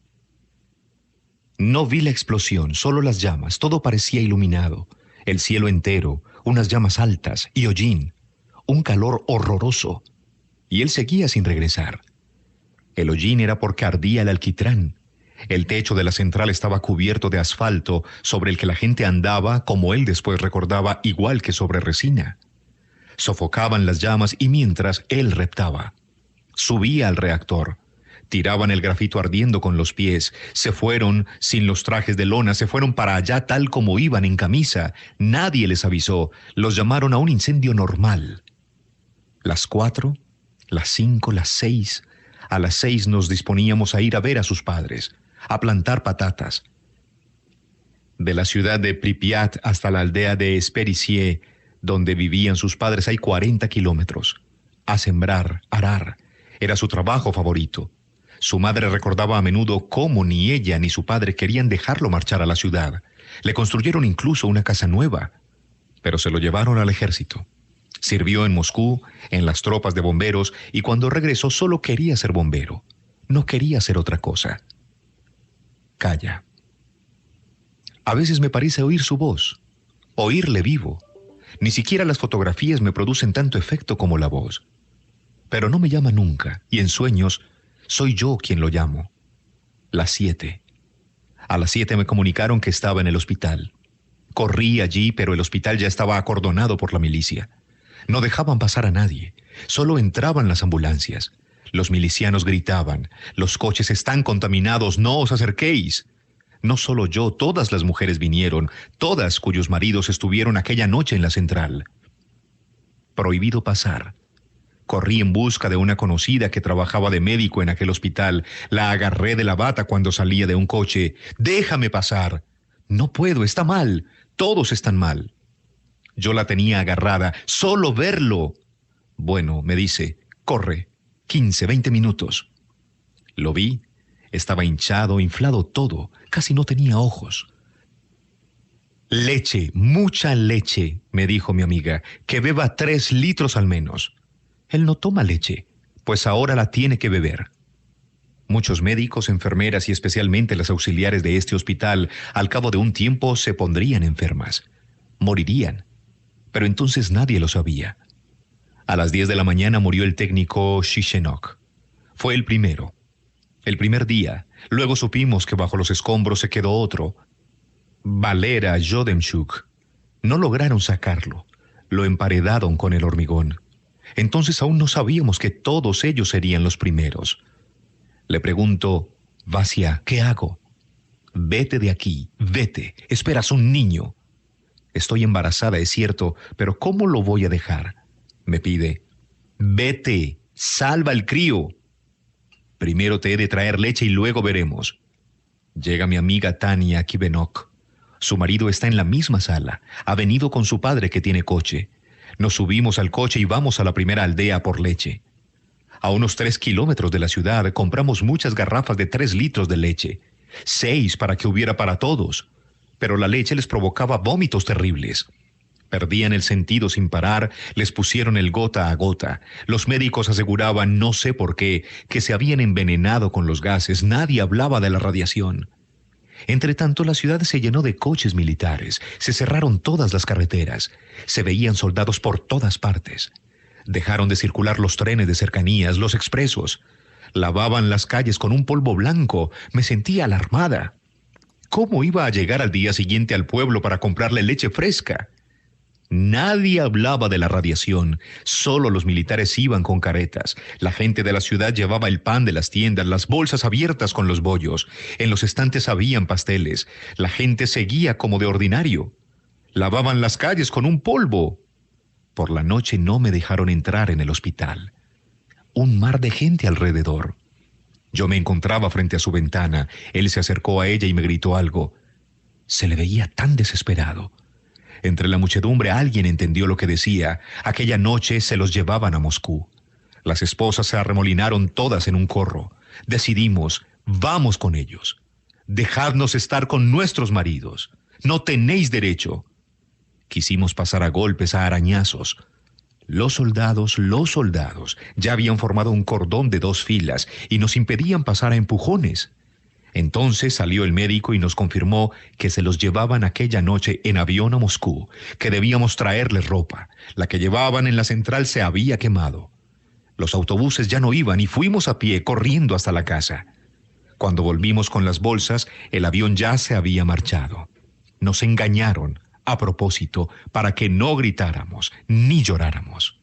No vi la explosión, solo las llamas. Todo parecía iluminado. El cielo entero, unas llamas altas y hollín. Un calor horroroso. Y él seguía sin regresar. El hollín era porque ardía el alquitrán. El techo de la central estaba cubierto de asfalto sobre el que la gente andaba, como él después recordaba, igual que sobre resina. Sofocaban las llamas y mientras él reptaba. Subía al reactor. Tiraban el grafito ardiendo con los pies. Se fueron sin los trajes de lona, se fueron para allá tal como iban en camisa. Nadie les avisó. Los llamaron a un incendio normal. Las 4, las 5, las 6. A las 6 nos disponíamos a ir a ver a sus padres, a plantar patatas. De la ciudad de Pripyat hasta la aldea de Sperisie, donde vivían sus padres, hay 40 kilómetros. A sembrar, arar, era su trabajo favorito. Su madre recordaba a menudo cómo ni ella ni su padre querían dejarlo marchar a la ciudad. Le construyeron incluso una casa nueva, pero se lo llevaron al ejército. Sirvió en Moscú, en las tropas de bomberos, y cuando regresó solo quería ser bombero. No quería hacer otra cosa. Calla. A veces me parece oír su voz, oírle vivo. Ni siquiera las fotografías me producen tanto efecto como la voz. Pero no me llama nunca, y en sueños soy yo quien lo llamo. Las 7. A las 7 me comunicaron que estaba en el hospital. Corrí allí, pero el hospital ya estaba acordonado por la milicia. No dejaban pasar a nadie, solo entraban las ambulancias. Los milicianos gritaban: «Los coches están contaminados, no os acerquéis». No solo yo, todas las mujeres vinieron, todas cuyos maridos estuvieron aquella noche en la central. Prohibido pasar. Corrí en busca de una conocida que trabajaba de médico en aquel hospital. La agarré de la bata cuando salía de un coche. «Déjame pasar». «No puedo, está mal. Todos están mal». Yo la tenía agarrada. «Solo verlo». «Bueno», me dice, «corre. 15, 20 minutos». Lo vi. Estaba hinchado, inflado todo. Casi no tenía ojos. «Leche, mucha leche», me dijo mi amiga, «que beba 3 litros al menos». Él no toma leche, pues ahora la tiene que beber. Muchos médicos, enfermeras y especialmente las auxiliares de este hospital, al cabo de un tiempo se pondrían enfermas. Morirían. Pero entonces nadie lo sabía. A las 10 de la mañana murió el técnico Shishenok. Fue el primero. El primer día. Luego supimos que bajo los escombros se quedó otro. Valera Yodemchuk. No lograron sacarlo. Lo emparedaron con el hormigón. Entonces aún no sabíamos que todos ellos serían los primeros. Le pregunto: «Vasia, ¿qué hago?» «Vete de aquí, vete. Esperas un niño». «Estoy embarazada, es cierto, pero ¿cómo lo voy a dejar?» Me pide: «Vete, salva al crío. Primero te he de traer leche y luego veremos». Llega mi amiga Tania Kibenok. Su marido está en la misma sala. Ha venido con su padre que tiene coche. Nos subimos al coche y vamos a la primera aldea por leche. A unos 3 kilómetros de la ciudad compramos muchas garrafas de 3 litros de leche. 6 para que hubiera para todos. Pero la leche les provocaba vómitos terribles. Perdían el sentido sin parar, les pusieron el gota a gota. Los médicos aseguraban, no sé por qué, que se habían envenenado con los gases. Nadie hablaba de la radiación. Entretanto, la ciudad se llenó de coches militares. Se cerraron todas las carreteras. Se veían soldados por todas partes. Dejaron de circular los trenes de cercanías, los expresos. Lavaban las calles con un polvo blanco. Me sentía alarmada. ¿Cómo iba a llegar al día siguiente al pueblo para comprarle leche fresca? Nadie hablaba de la radiación, solo los militares iban con caretas. La gente de la ciudad llevaba el pan de las tiendas, las bolsas abiertas con los bollos. En los estantes habían pasteles. La gente seguía como de ordinario. Lavaban las calles con un polvo. Por la noche no me dejaron entrar en el hospital. Un mar de gente alrededor. Yo me encontraba frente a su ventana. Él se acercó a ella y me gritó algo. Se le veía tan desesperado. Entre la muchedumbre alguien entendió lo que decía. Aquella noche se los llevaban a Moscú. Las esposas se arremolinaron todas en un corro. Decidimos, vamos con ellos. Dejadnos estar con nuestros maridos. No tenéis derecho. Quisimos pasar a golpes, a arañazos. Los soldados, ya habían formado un cordón de 2 filas y nos impedían pasar a empujones. Entonces salió el médico y nos confirmó que se los llevaban aquella noche en avión a Moscú, que debíamos traerles ropa. La que llevaban en la central se había quemado. Los autobuses ya no iban y fuimos a pie corriendo hasta la casa. Cuando volvimos con las bolsas, el avión ya se había marchado. Nos engañaron, a propósito, para que no gritáramos ni lloráramos.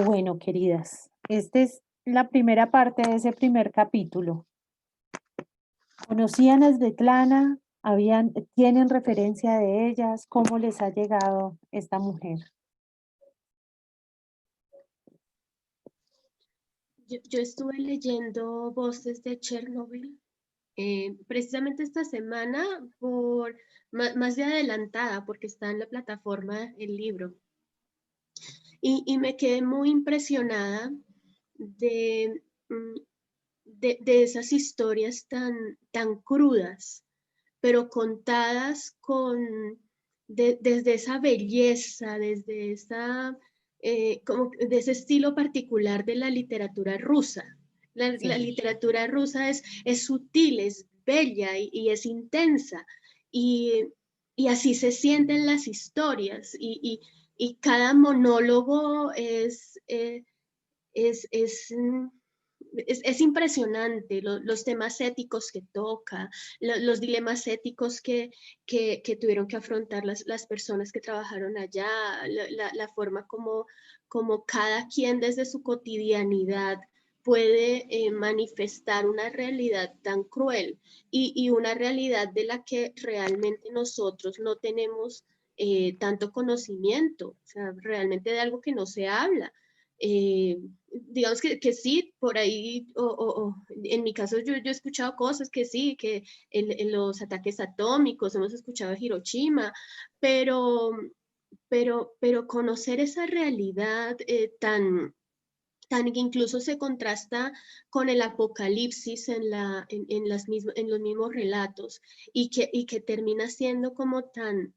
Bueno, queridas, esta es la primera parte de ese primer capítulo. ¿Conocían a Svetlana? ¿Tienen referencia de ellas? ¿Cómo les ha llegado esta mujer? Yo estuve leyendo Voces de Chernobyl precisamente esta semana por más de adelantada, porque está en la plataforma el libro. Y me quedé muy impresionada de, de esas historias tan crudas, pero contadas desde esa belleza, desde como de ese estilo particular de la literatura rusa. La literatura rusa es sutil, es bella y es intensa. Y así se sienten las historias. Y cada monólogo es, es, es impresionante los temas éticos que toca, los dilemas éticos que tuvieron que afrontar las personas que trabajaron allá, la forma como cada quien desde su cotidianidad puede manifestar una realidad tan cruel y una realidad de la que realmente nosotros no tenemos tanto conocimiento, o sea, realmente de algo que no se habla. Digamos que sí, por ahí, en mi caso yo he escuchado cosas que sí, que en los ataques atómicos, hemos escuchado Hiroshima, pero, pero conocer esa realidad tan que incluso se contrasta con el apocalipsis en los mismos relatos y que termina siendo como tan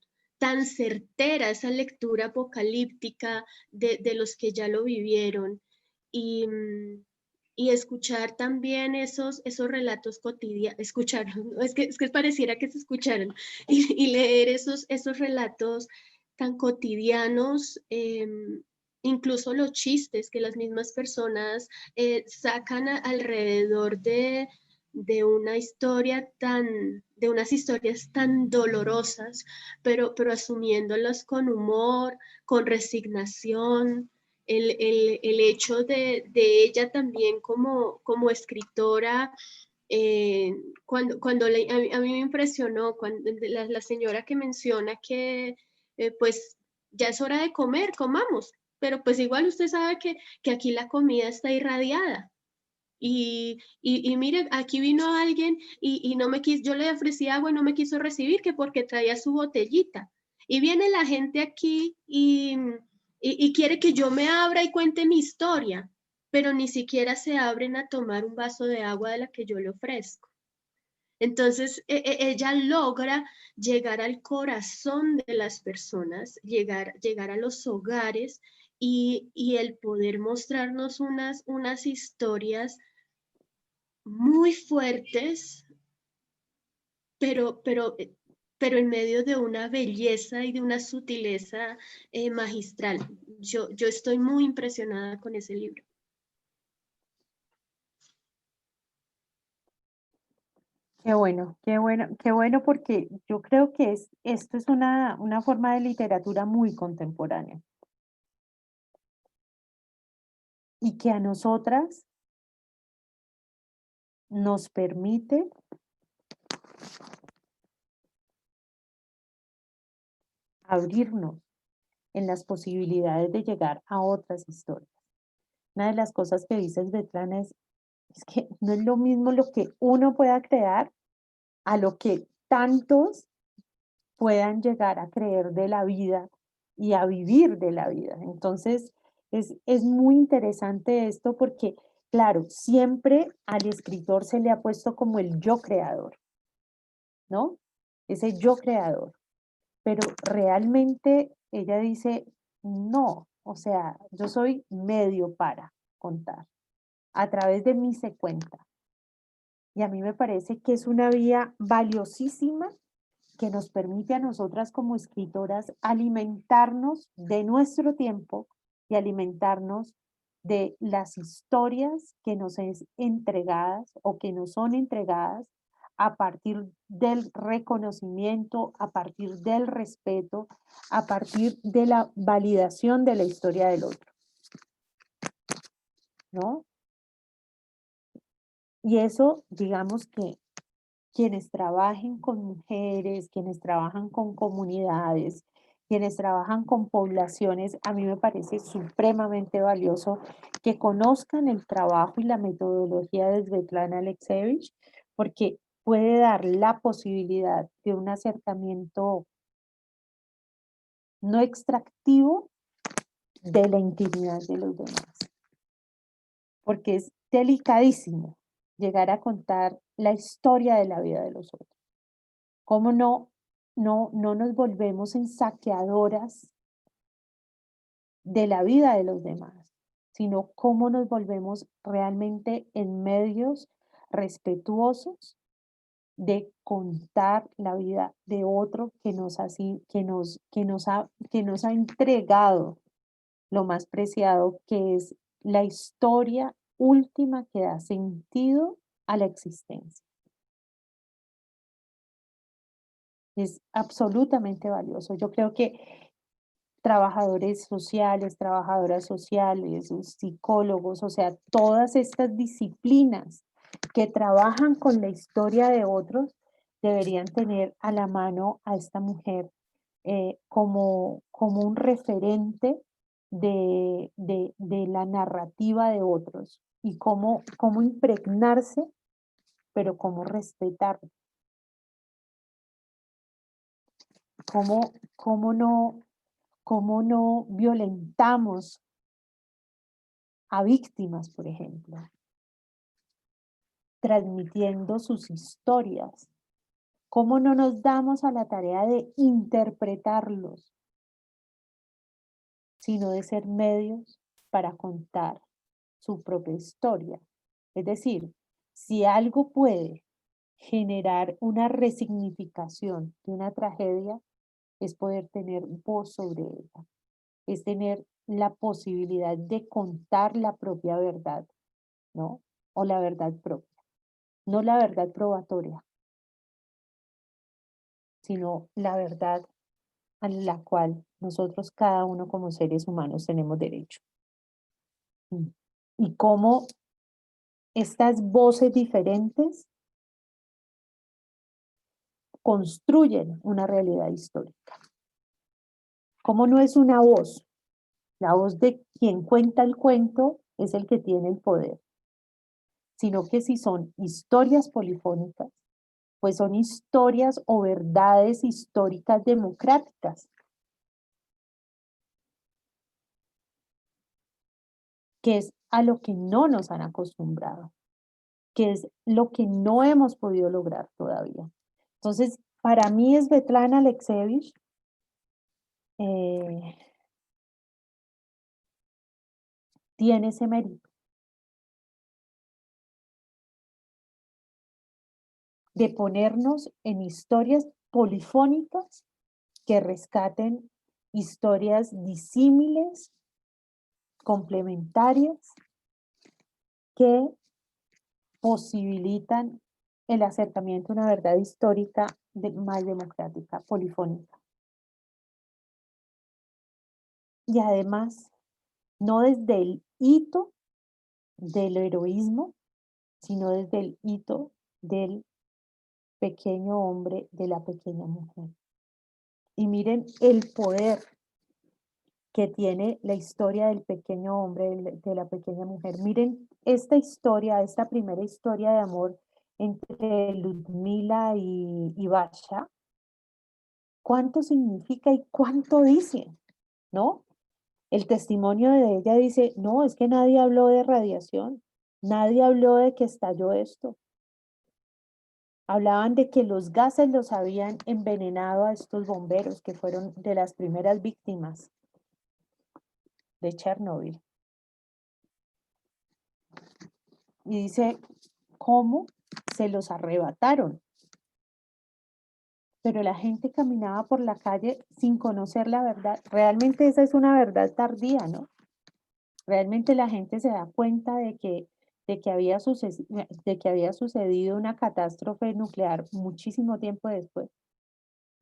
certera esa lectura apocalíptica de los que ya lo vivieron y, y escuchar también esos relatos cotidianos, escuchar, es que pareciera que se escucharan y leer esos relatos tan cotidianos, incluso los chistes que las mismas personas sacan alrededor de una historia de unas historias tan dolorosas, pero asumiéndolas con humor, con resignación, el hecho de ella también como escritora, a mí me impresionó cuando la señora que menciona que pues ya es hora de comer, comamos, pero pues igual usted sabe que aquí la comida está irradiada. Y mire, aquí vino alguien y no me quiso, yo le ofrecí agua y no me quiso recibir, que porque traía su botellita. Y viene la gente aquí y quiere que yo me abra y cuente mi historia, pero ni siquiera se abren a tomar un vaso de agua de la que yo le ofrezco. Entonces, ella logra llegar al corazón de las personas, llegar a los hogares y el poder mostrarnos unas historias muy fuertes, pero, pero, pero en medio de una belleza y de una sutileza magistral. Yo estoy muy impresionada con ese libro. Qué bueno porque yo creo que esto es una forma de literatura muy contemporánea y que a nosotras nos permite abrirnos en las posibilidades de llegar a otras historias. Una de las cosas que dice Svetlana es que no es lo mismo lo que uno pueda crear a lo que tantos puedan llegar a creer de la vida y a vivir de la vida. Entonces, es muy interesante esto porque, claro, siempre al escritor se le ha puesto como el yo creador, ¿no? Ese yo creador. Pero realmente ella dice, no, o sea, yo soy medio para contar. A través de mí se cuenta. Y a mí me parece que es una vía valiosísima que nos permite a nosotras como escritoras alimentarnos de nuestro tiempo y alimentarnos de las historias que nos es entregadas o que nos son entregadas a partir del reconocimiento, a partir del respeto, a partir de la validación de la historia del otro, ¿no? Y eso, digamos que quienes trabajen con mujeres, quienes trabajan con comunidades, quienes trabajan con poblaciones, a mí me parece supremamente valioso que conozcan el trabajo y la metodología de Svetlana Alexievich, porque puede dar la posibilidad de un acercamiento no extractivo de la intimidad de los demás. Porque es delicadísimo llegar a contar la historia de la vida de los otros. ¿Cómo no nos volvemos en saqueadoras de la vida de los demás, sino cómo nos volvemos realmente en medios respetuosos de contar la vida de otro que nos ha entregado lo más preciado, que es la historia última que da sentido a la existencia. Es absolutamente valioso. Yo creo que trabajadores sociales, trabajadoras sociales, psicólogos, o sea, todas estas disciplinas que trabajan con la historia de otros deberían tener a la mano a esta mujer como un referente de la narrativa de otros y cómo impregnarse, pero cómo respetarlo. Cómo no violentamos a víctimas, por ejemplo, transmitiendo sus historias. Cómo no nos damos a la tarea de interpretarlos, sino de ser medios para contar su propia historia. Es decir, si algo puede generar una resignificación de una tragedia, es poder tener voz sobre ella, es tener la posibilidad de contar la propia verdad, ¿no? O la verdad propia, no la verdad probatoria, sino la verdad a la cual nosotros cada uno como seres humanos tenemos derecho. Y cómo estas voces diferentes construyen una realidad histórica. Cómo no es una voz, la voz de quien cuenta el cuento es el que tiene el poder, sino que si son historias polifónicas, pues son historias o verdades históricas democráticas, que es a lo que no nos han acostumbrado, que es lo que no hemos podido lograr todavía. Entonces, para mí Svetlana Alexievich tiene ese mérito de ponernos en historias polifónicas que rescaten historias disímiles, complementarias, que posibilitan el acercamiento a una verdad histórica más democrática, polifónica. Y además, no desde el hito del heroísmo, sino desde el hito del pequeño hombre, de la pequeña mujer. Y miren el poder que tiene la historia del pequeño hombre, de la pequeña mujer. Miren esta historia, esta primera historia de amor entre Ludmila y Basha, cuánto significa y cuánto dice, ¿no? El testimonio de ella dice, no, es que nadie habló de radiación, nadie habló de que estalló esto. Hablaban de que los gases los habían envenenado a estos bomberos, que fueron de las primeras víctimas de Chernobyl. Y dice, ¿cómo se los arrebataron? Pero la gente caminaba por la calle sin conocer la verdad. Realmente esa es una verdad tardía, ¿no? Realmente la gente se da cuenta de que había sucedido una catástrofe nuclear muchísimo tiempo después.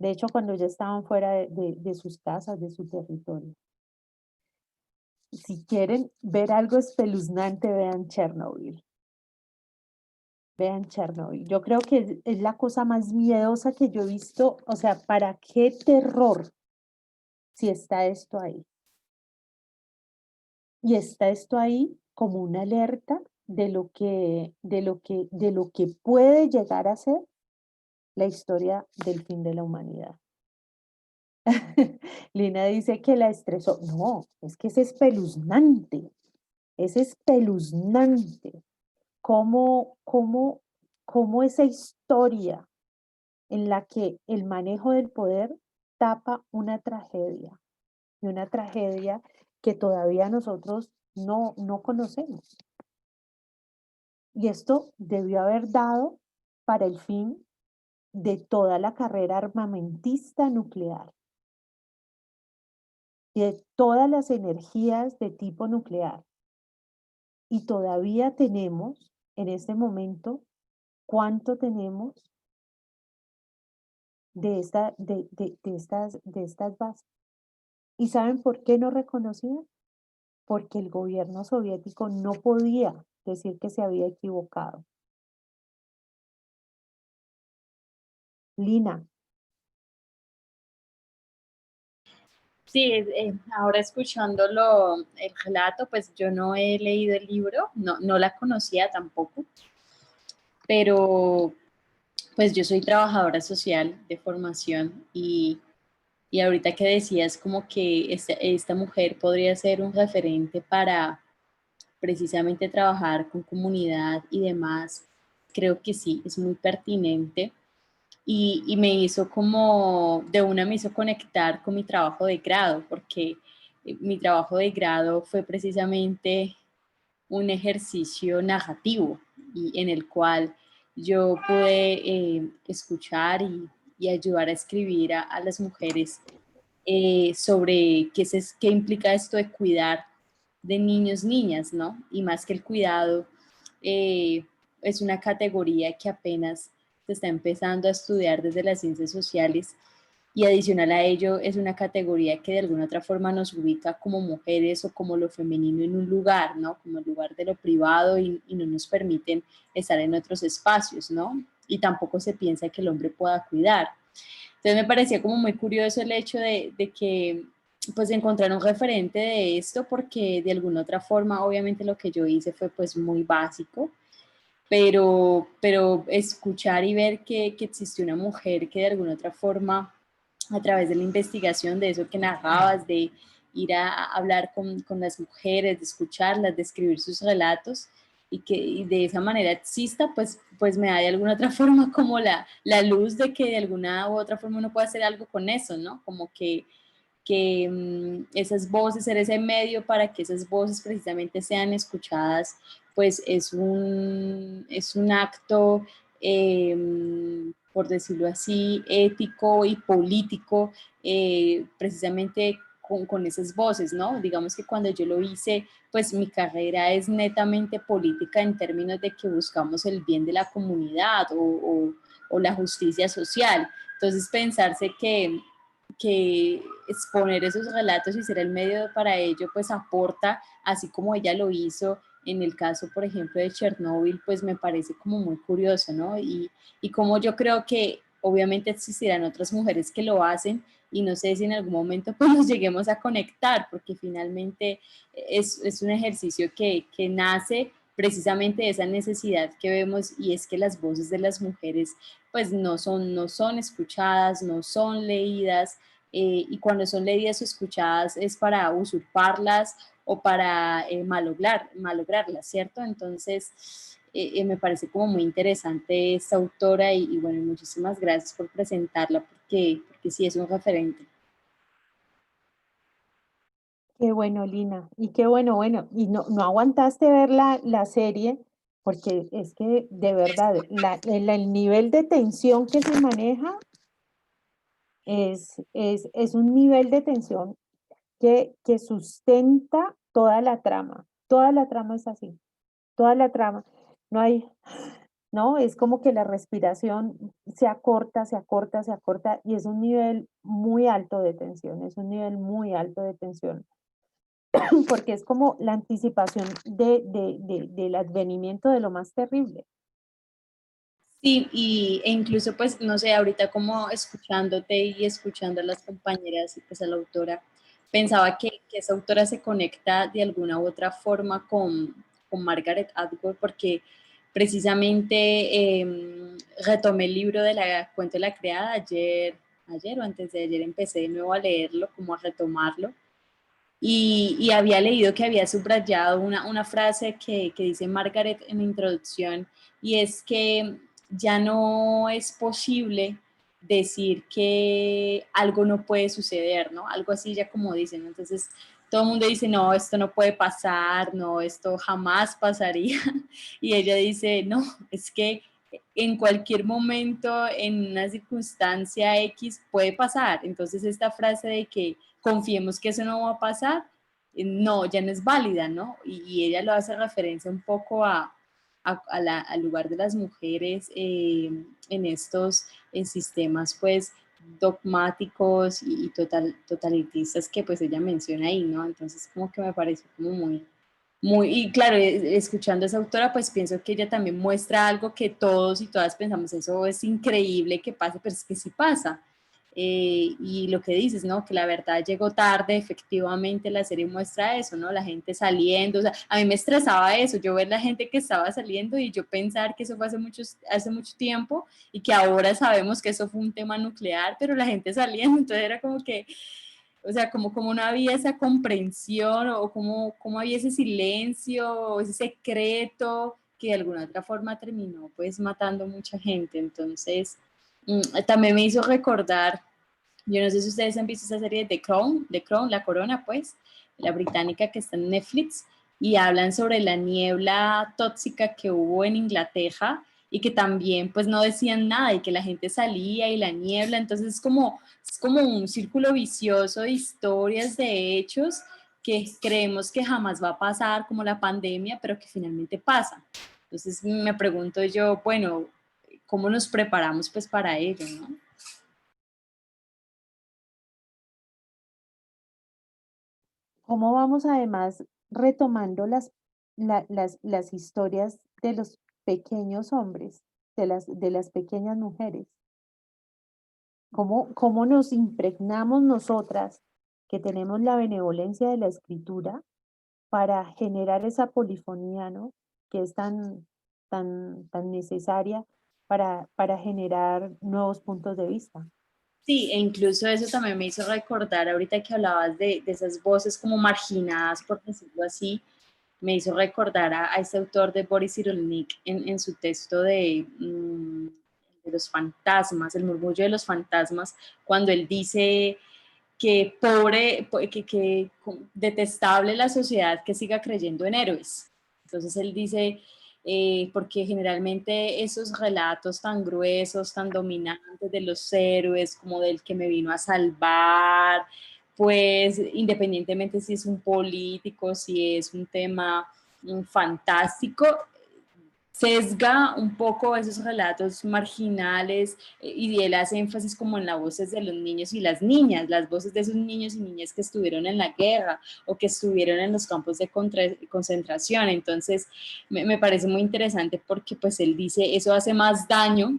De hecho, cuando ya estaban fuera de sus casas, de su territorio. Si quieren ver algo espeluznante, vean Chernobyl. Vean Chernobyl. Yo creo que es la cosa más miedosa que yo he visto. O sea, ¿para qué terror si está esto ahí? Y está esto ahí como una alerta de lo que puede llegar a ser la historia del fin de la humanidad. Lina dice que la estresó. No, es que es espeluznante. Es espeluznante cómo esa historia en la que el manejo del poder tapa una tragedia, y una tragedia que todavía nosotros no conocemos. Y esto debió haber dado para el fin de toda la carrera armamentista nuclear, de todas las energías de tipo nuclear. Y todavía tenemos, en este momento, ¿cuánto tenemos de estas bases? ¿Y saben por qué no reconocían? Porque el gobierno soviético no podía decir que se había equivocado. Lina, Sí, ahora escuchándolo, el relato, pues yo no he leído el libro, no la conocía tampoco, pero pues yo soy trabajadora social de formación y ahorita que decías como que esta mujer podría ser un referente para precisamente trabajar con comunidad y demás, creo que sí, es muy pertinente y me hizo como, de una me hizo conectar con mi trabajo de grado, porque mi trabajo de grado fue precisamente un ejercicio narrativo y en el cual yo pude escuchar y ayudar a escribir a las mujeres sobre qué implica esto de cuidar de niños, niñas, ¿no? Y más que el cuidado, eh, es una categoría que apenas se está empezando a estudiar desde las ciencias sociales y adicional a ello es una categoría que de alguna otra forma nos ubica como mujeres o como lo femenino en un lugar, ¿no? Como el lugar de lo privado y no nos permiten estar en otros espacios, ¿no? Y tampoco se piensa que el hombre pueda cuidar. Entonces me parecía como muy curioso el hecho de que pues encontrar un referente de esto porque de alguna otra forma obviamente lo que yo hice fue pues muy básico, pero escuchar y ver que existe una mujer que de alguna otra forma a través de la investigación de eso que narrabas, de ir a hablar con las mujeres, de escucharlas, de escribir sus relatos y de esa manera exista, pues me da de alguna otra forma como la luz de que de alguna u otra forma uno puede hacer algo con eso, ¿no? Como que esas voces, ser ese medio para que esas voces precisamente sean escuchadas, pues es un acto, por decirlo así, ético y político, precisamente con esas voces, ¿no? Digamos que cuando yo lo hice, pues mi carrera es netamente política en términos de que buscamos el bien de la comunidad o la justicia social. Entonces pensarse que exponer esos relatos y ser el medio para ello, pues aporta, así como ella lo hizo en el caso, por ejemplo, de Chernóbil, pues me parece como muy curioso, ¿no? Y como yo creo que obviamente existirán otras mujeres que lo hacen y no sé si en algún momento pues nos lleguemos a conectar, porque finalmente es un ejercicio que nace precisamente de esa necesidad que vemos y es que las voces de las mujeres pues no son escuchadas, no son leídas, y cuando son leídas o escuchadas es para usurparlas o para malograrlas, ¿cierto? Entonces, me parece como muy interesante esta autora y bueno, muchísimas gracias por presentarla porque sí es un referente. qué bueno, Lina. Y qué bueno, bueno. Y no aguantaste ver la serie, porque es que de verdad, el nivel de tensión que se maneja es un nivel de tensión que sustenta toda la trama. Toda la trama es así, toda la trama. No hay, ¿no? Es como que la respiración se acorta, se acorta, se acorta y es un nivel muy alto de tensión, es un nivel muy alto de tensión, porque es como la anticipación del advenimiento de lo más terrible. Sí, e incluso pues, no sé, ahorita como escuchándote y escuchando a las compañeras y pues a la autora, pensaba que esa autora se conecta de alguna u otra forma con Margaret Atwood porque precisamente retomé el libro de la Cuento de la Criada ayer o antes de ayer empecé de nuevo a leerlo, como a retomarlo. Y había leído que había subrayado una frase que dice Margaret en la introducción, y es que ya no es posible decir que algo no puede suceder, ¿no? Algo así ya como dicen. Entonces, todo el mundo dice, no, esto no puede pasar, no, esto jamás pasaría. Y ella dice, no, es que en cualquier momento, en una circunstancia X, puede pasar. Entonces, esta frase de que confiemos que eso no va a pasar, no, ya no es válida, ¿no? Y ella lo hace referencia un poco al lugar de las mujeres en estos sistemas, pues, dogmáticos y totalitistas que pues ella menciona ahí, ¿no? Entonces como que me pareció como y claro, escuchando a esa autora, pues pienso que ella también muestra algo que todos y todas pensamos, eso es increíble que pase, pero es que sí pasa. Y lo que dices, ¿no? Que la verdad llegó tarde, efectivamente la serie muestra eso, ¿no? La gente saliendo, o sea, a mí me estresaba eso, yo ver la gente que estaba saliendo y yo pensar que eso fue hace mucho tiempo y que ahora sabemos que eso fue un tema nuclear, pero la gente saliendo, entonces era como que, o sea, como no había esa comprensión o como había ese silencio o ese secreto que de alguna otra forma terminó pues matando mucha gente. Entonces, también me hizo recordar, yo no sé si ustedes han visto esa serie de The Crown, La Corona, pues, la británica que está en Netflix, y hablan sobre la niebla tóxica que hubo en Inglaterra y que también pues no decían nada y que la gente salía y la niebla, entonces es como un círculo vicioso de historias, de hechos que creemos que jamás va a pasar, como la pandemia, pero que finalmente pasa. Entonces me pregunto yo, bueno, ¿cómo nos preparamos pues para ello, no? ¿Cómo vamos además retomando las historias de los pequeños hombres, de las pequeñas mujeres? ¿Cómo nos impregnamos nosotras que tenemos la benevolencia de la escritura para generar esa polifonía, ¿no? Que es tan necesaria para generar nuevos puntos de vista? Sí, e incluso eso también me hizo recordar, ahorita que hablabas de esas voces como marginadas, por decirlo así, me hizo recordar a ese autor de Boris Cyrulnik en su texto de los fantasmas, el murmullo de los fantasmas, cuando él dice que que detestable la sociedad que siga creyendo en héroes. Entonces él dice, porque generalmente esos relatos tan gruesos, tan dominantes de los héroes, como del que me vino a salvar, pues independientemente si es un político, si es un tema fantástico, sesga un poco esos relatos marginales y él hace énfasis como en las voces de los niños y las niñas, las voces de esos niños y niñas que estuvieron en la guerra o que estuvieron en los campos de concentración. Entonces me parece muy interesante porque pues él dice eso hace más daño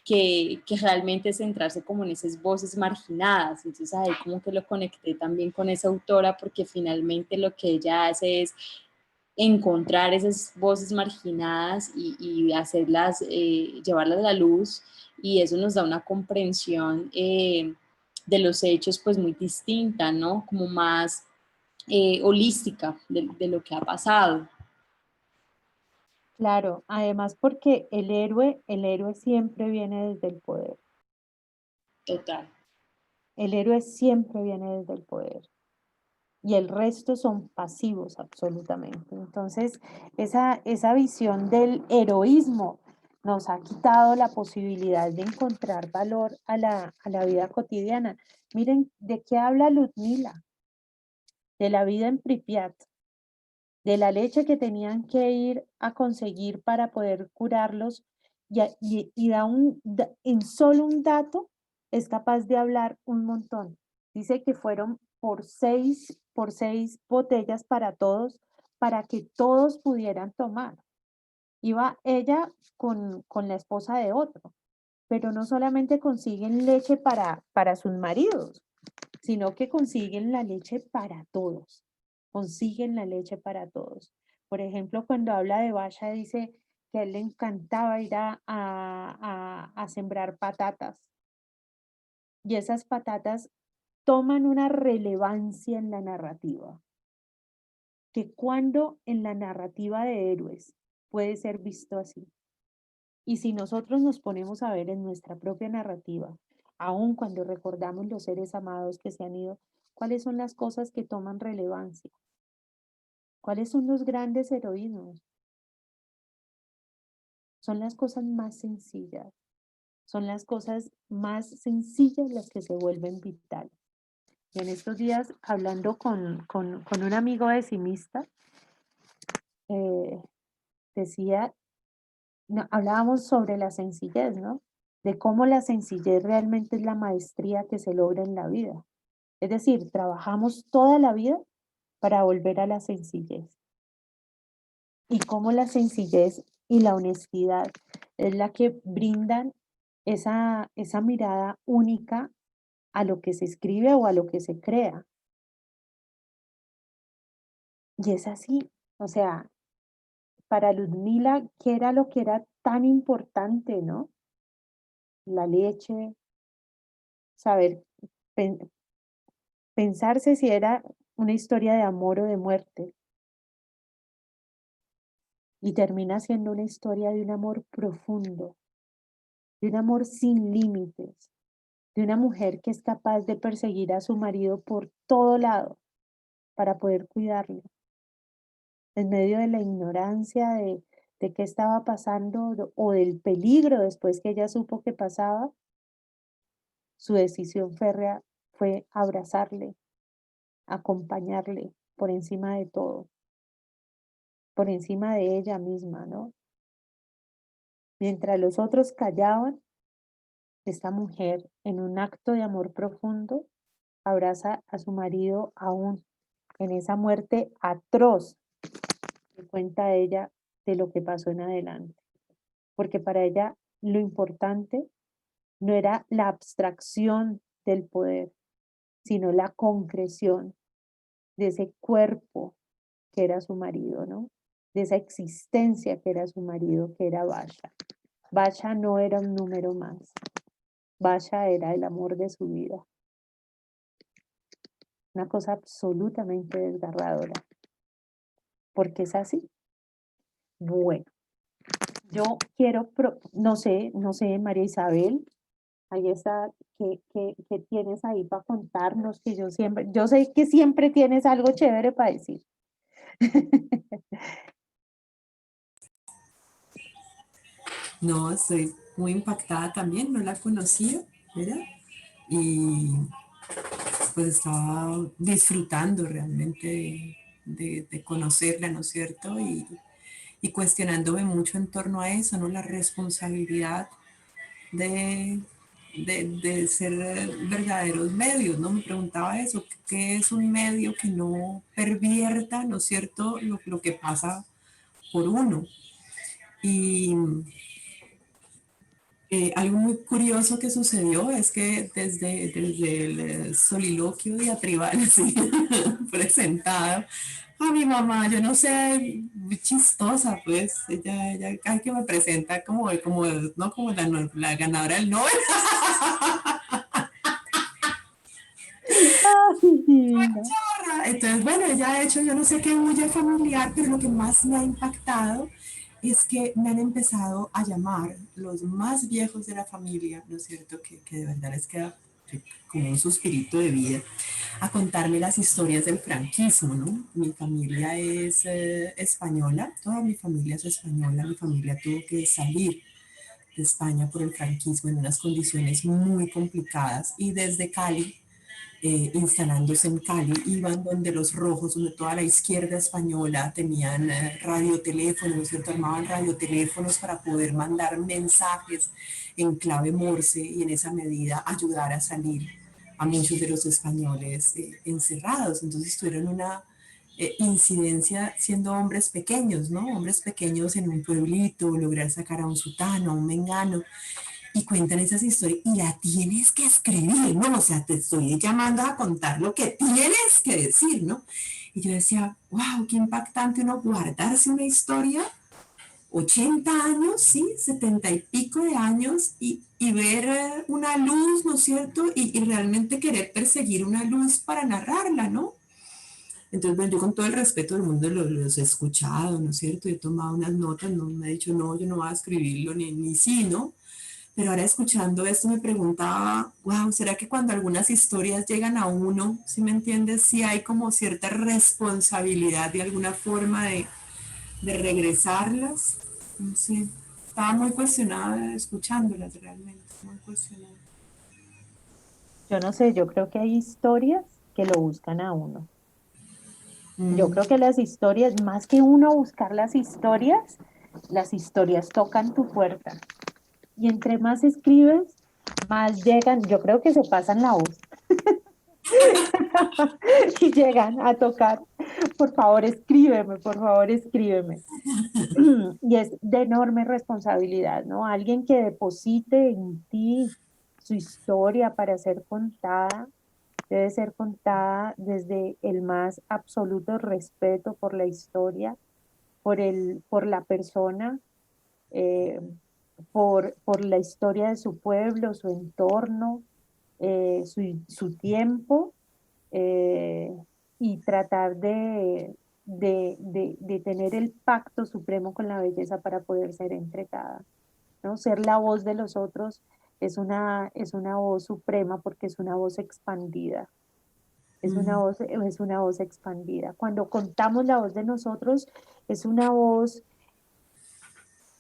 que realmente centrarse como en esas voces marginadas. Entonces ahí como que lo conecté también con esa autora porque finalmente lo que ella hace es encontrar esas voces marginadas y hacerlas, llevarlas a la luz, y eso nos da una comprensión de los hechos pues muy distinta, ¿no? Como más holística de lo que ha pasado. Claro, además porque el héroe siempre viene desde el poder. Total. El héroe siempre viene desde el poder. Y el resto son pasivos absolutamente. Entonces, esa visión del heroísmo nos ha quitado la posibilidad de encontrar valor a la vida cotidiana. Miren, ¿de qué habla Ludmila? De la vida en Pripyat, de la leche que tenían que ir a conseguir para poder curarlos, en solo un dato es capaz de hablar un montón. Dice que fueron por seis botellas para todos, para que todos pudieran tomar. Iba ella con la esposa de otro, pero no solamente consiguen leche para sus maridos, sino que consiguen la leche para todos, consiguen la leche para todos. Por ejemplo, cuando habla de Basha, dice, que a él le encantaba ir a sembrar patatas. Y esas patatas toman una relevancia en la narrativa, que cuando en la narrativa de héroes puede ser visto así. Y si nosotros nos ponemos a ver en nuestra propia narrativa, aun cuando recordamos los seres amados que se han ido, ¿cuáles son las cosas que toman relevancia? ¿Cuáles son los grandes heroísmos? Son las cosas más sencillas. Son las cosas más sencillas las que se vuelven vitales. Y en estos días, hablando con un amigo decimista, decía, no, hablábamos sobre la sencillez, ¿no? De cómo la sencillez realmente es la maestría que se logra en la vida. Es decir, trabajamos toda la vida para volver a la sencillez. Y cómo la sencillez y la honestidad es la que brindan esa mirada única a lo que se escribe o a lo que se crea. Y es así, o sea, para Ludmila, ¿qué era lo que era tan importante, no? La leche, saber, pen- pensarse si era una historia de amor o de muerte. Y termina siendo una historia de un amor profundo, de un amor sin límites, de una mujer que es capaz de perseguir a su marido por todo lado para poder cuidarlo. En medio de la ignorancia de qué estaba pasando o del peligro después que ella supo que pasaba, su decisión férrea fue abrazarle, acompañarle por encima de todo, por encima de ella misma, ¿no? Mientras los otros callaban, esta mujer, en un acto de amor profundo, abraza a su marido aún en esa muerte atroz que cuenta ella de lo que pasó en adelante. Porque para ella lo importante no era la abstracción del poder, sino la concreción de ese cuerpo que era su marido, ¿no? De esa existencia que era su marido, que era Basha. Basha no era un número más. Basha era el amor de su vida. Una cosa absolutamente desgarradora. Porque es así. Bueno, yo quiero, no sé, María Isabel, ahí está, ¿qué tienes ahí para contarnos? Que yo sé que siempre tienes algo chévere para decir. No, estoy muy impactada también, no la conocía, ¿verdad? Y pues estaba disfrutando realmente de conocerla, ¿no es cierto? Y cuestionándome mucho en torno a eso, ¿no? La responsabilidad de, de ser verdaderos medios, ¿no? Me preguntaba eso, ¿qué es un medio que no pervierta, ¿no es cierto?, lo que pasa por uno. Y algo muy curioso que sucedió es que desde el soliloquio diatribal así, presentado a mi mamá, yo no sé, muy chistosa, pues, ella casi que me presenta ¿no? Como la ganadora del Nobel. Ay, divina. Entonces, bueno, ella ha hecho, yo no sé qué bulla familiar, pero lo que más me ha impactado es que me han empezado a llamar los más viejos de la familia, ¿no es cierto? Que de verdad les queda como un suspirito de vida, a contarme las historias del franquismo, ¿no? Mi familia es española, toda mi familia es española, mi familia tuvo que salir de España por el franquismo en unas condiciones muy complicadas y desde Cali instalándose en Cali, iban donde los rojos, donde toda la izquierda española tenían radioteléfonos, ¿no es cierto? Armaban radioteléfonos para poder mandar mensajes en clave Morse y en esa medida ayudar a salir a muchos de los españoles encerrados. Entonces tuvieron una incidencia siendo hombres pequeños, ¿no? Hombres pequeños en un pueblito, lograr sacar a un sutano, a un mengano, y cuentan esas historias y la tienes que escribir, ¿no? O sea, te estoy llamando a contar lo que tienes que decir, ¿no? Y yo decía, wow, qué impactante uno guardarse una historia 80 años, sí, 70 y pico de años, y ver una luz, ¿no es cierto? Y realmente querer perseguir una luz para narrarla, ¿no? Entonces, bueno, yo con todo el respeto del mundo los he escuchado, ¿no es cierto? He tomado unas notas, no me he dicho, no, yo no voy a escribirlo, ni sí, ¿no? Pero ahora escuchando esto me preguntaba, wow, ¿será que cuando algunas historias llegan a uno, si me entiendes, sí hay como cierta responsabilidad de alguna forma de regresarlas? No sé, estaba muy cuestionada escuchándolas realmente, muy cuestionada. Yo no sé, yo creo que hay historias que lo buscan a uno. Yo Mm. creo que las historias, más que uno buscar las historias tocan tu puerta. Y entre más escribes, más llegan, yo creo que se pasan la voz. Y llegan a tocar, por favor escríbeme, por favor escríbeme. Y es de enorme responsabilidad, ¿no? Alguien que deposite en ti su historia para ser contada, debe ser contada desde el más absoluto respeto por la historia, por la persona, eh, por la historia de su pueblo, su entorno, su tiempo, eh, y tratar de tener el pacto supremo con la belleza para poder ser entregada, ¿no? Ser la voz de los otros es una voz suprema porque es una voz expandida. Es una voz expandida. Cuando contamos la voz de nosotros, es una voz,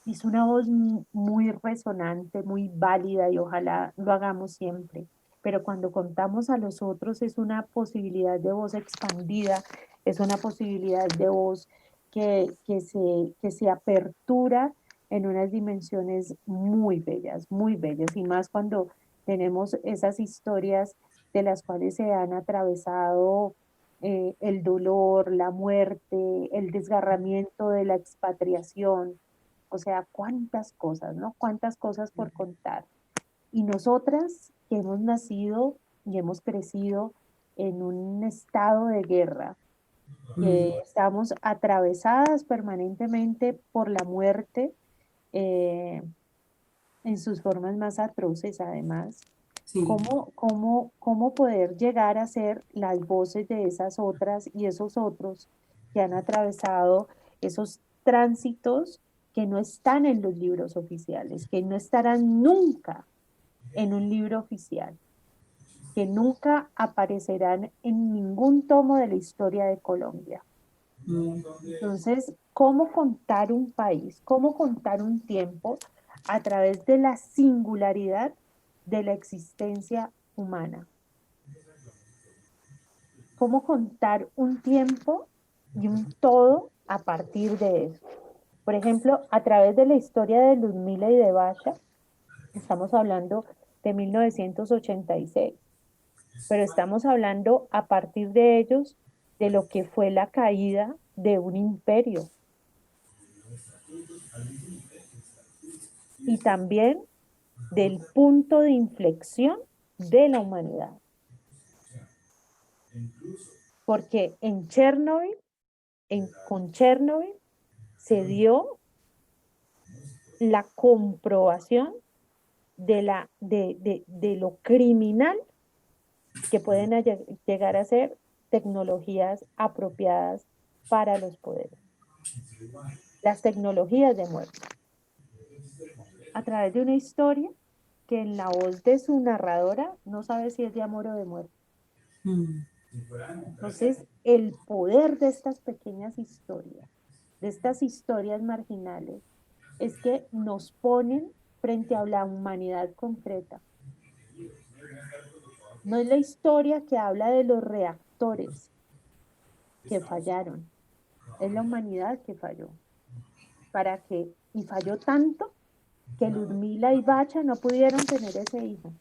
es una voz muy resonante, muy válida y ojalá lo hagamos siempre. Pero cuando contamos a los otros es una posibilidad de voz expandida, es una posibilidad de voz que se apertura en unas dimensiones muy bellas, y más cuando tenemos esas historias de las cuales se han atravesado el dolor, la muerte, el desgarramiento de la expatriación, o sea, cuántas cosas, ¿no? Cuántas cosas por contar. Y nosotras que hemos nacido y hemos crecido en un estado de guerra, que estamos atravesadas permanentemente por la muerte, eh, en sus formas más atroces además, Sí. ¿cómo poder llegar a ser las voces de esas otras y esos otros que han atravesado esos tránsitos que no están en los libros oficiales, que no estarán nunca en un libro oficial, que nunca aparecerán en ningún tomo de la historia de Colombia? Entonces, ¿cómo contar un país? ¿Cómo contar un tiempo a través de la singularidad de la existencia humana? ¿Cómo contar un tiempo y un todo a partir de eso? Por ejemplo, a través de la historia de Ludmila y de Basha, estamos hablando de 1986, pero estamos hablando a partir de ellos de lo que fue la caída de un imperio, y también del punto de inflexión de la humanidad. Porque en Chernobyl, con Chernobyl, se dio la comprobación de lo criminal que pueden llegar a ser tecnologías apropiadas para los poderes. Las tecnologías de muerte. A través de una historia que en la voz de su narradora no sabe si es de amor o de muerte. Entonces, el poder de estas pequeñas historias, de estas historias marginales, es que nos ponen frente a la humanidad concreta. No es la historia que habla de los reactores que fallaron, es la humanidad que falló. Y falló tanto que Ludmila y Bacha no pudieron tener ese hijo.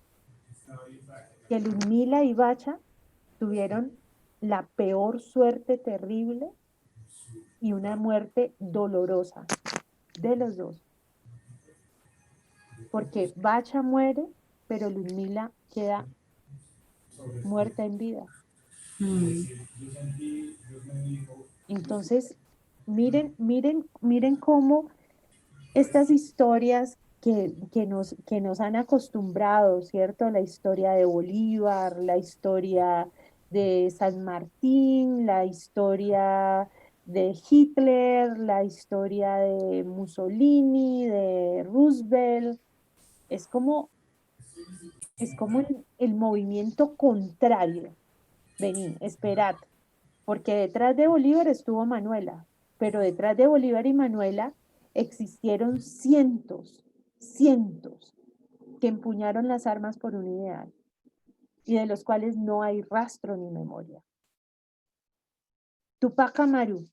Que Ludmila y Bacha tuvieron la peor suerte terrible y una muerte dolorosa de los dos. Porque Bacha muere, pero Ludmila queda muerta en vida. Entonces, miren cómo estas historias que nos han acostumbrado, ¿cierto? La historia de Bolívar, la historia de San Martín, la historia de Hitler, la historia de Mussolini, de Roosevelt. Es como, es como el movimiento contrario. Vení, esperad, porque detrás de Bolívar estuvo Manuela, pero detrás de Bolívar y Manuela existieron cientos, cientos que empuñaron las armas por un ideal y de los cuales no hay rastro ni memoria. Tupac Amaru,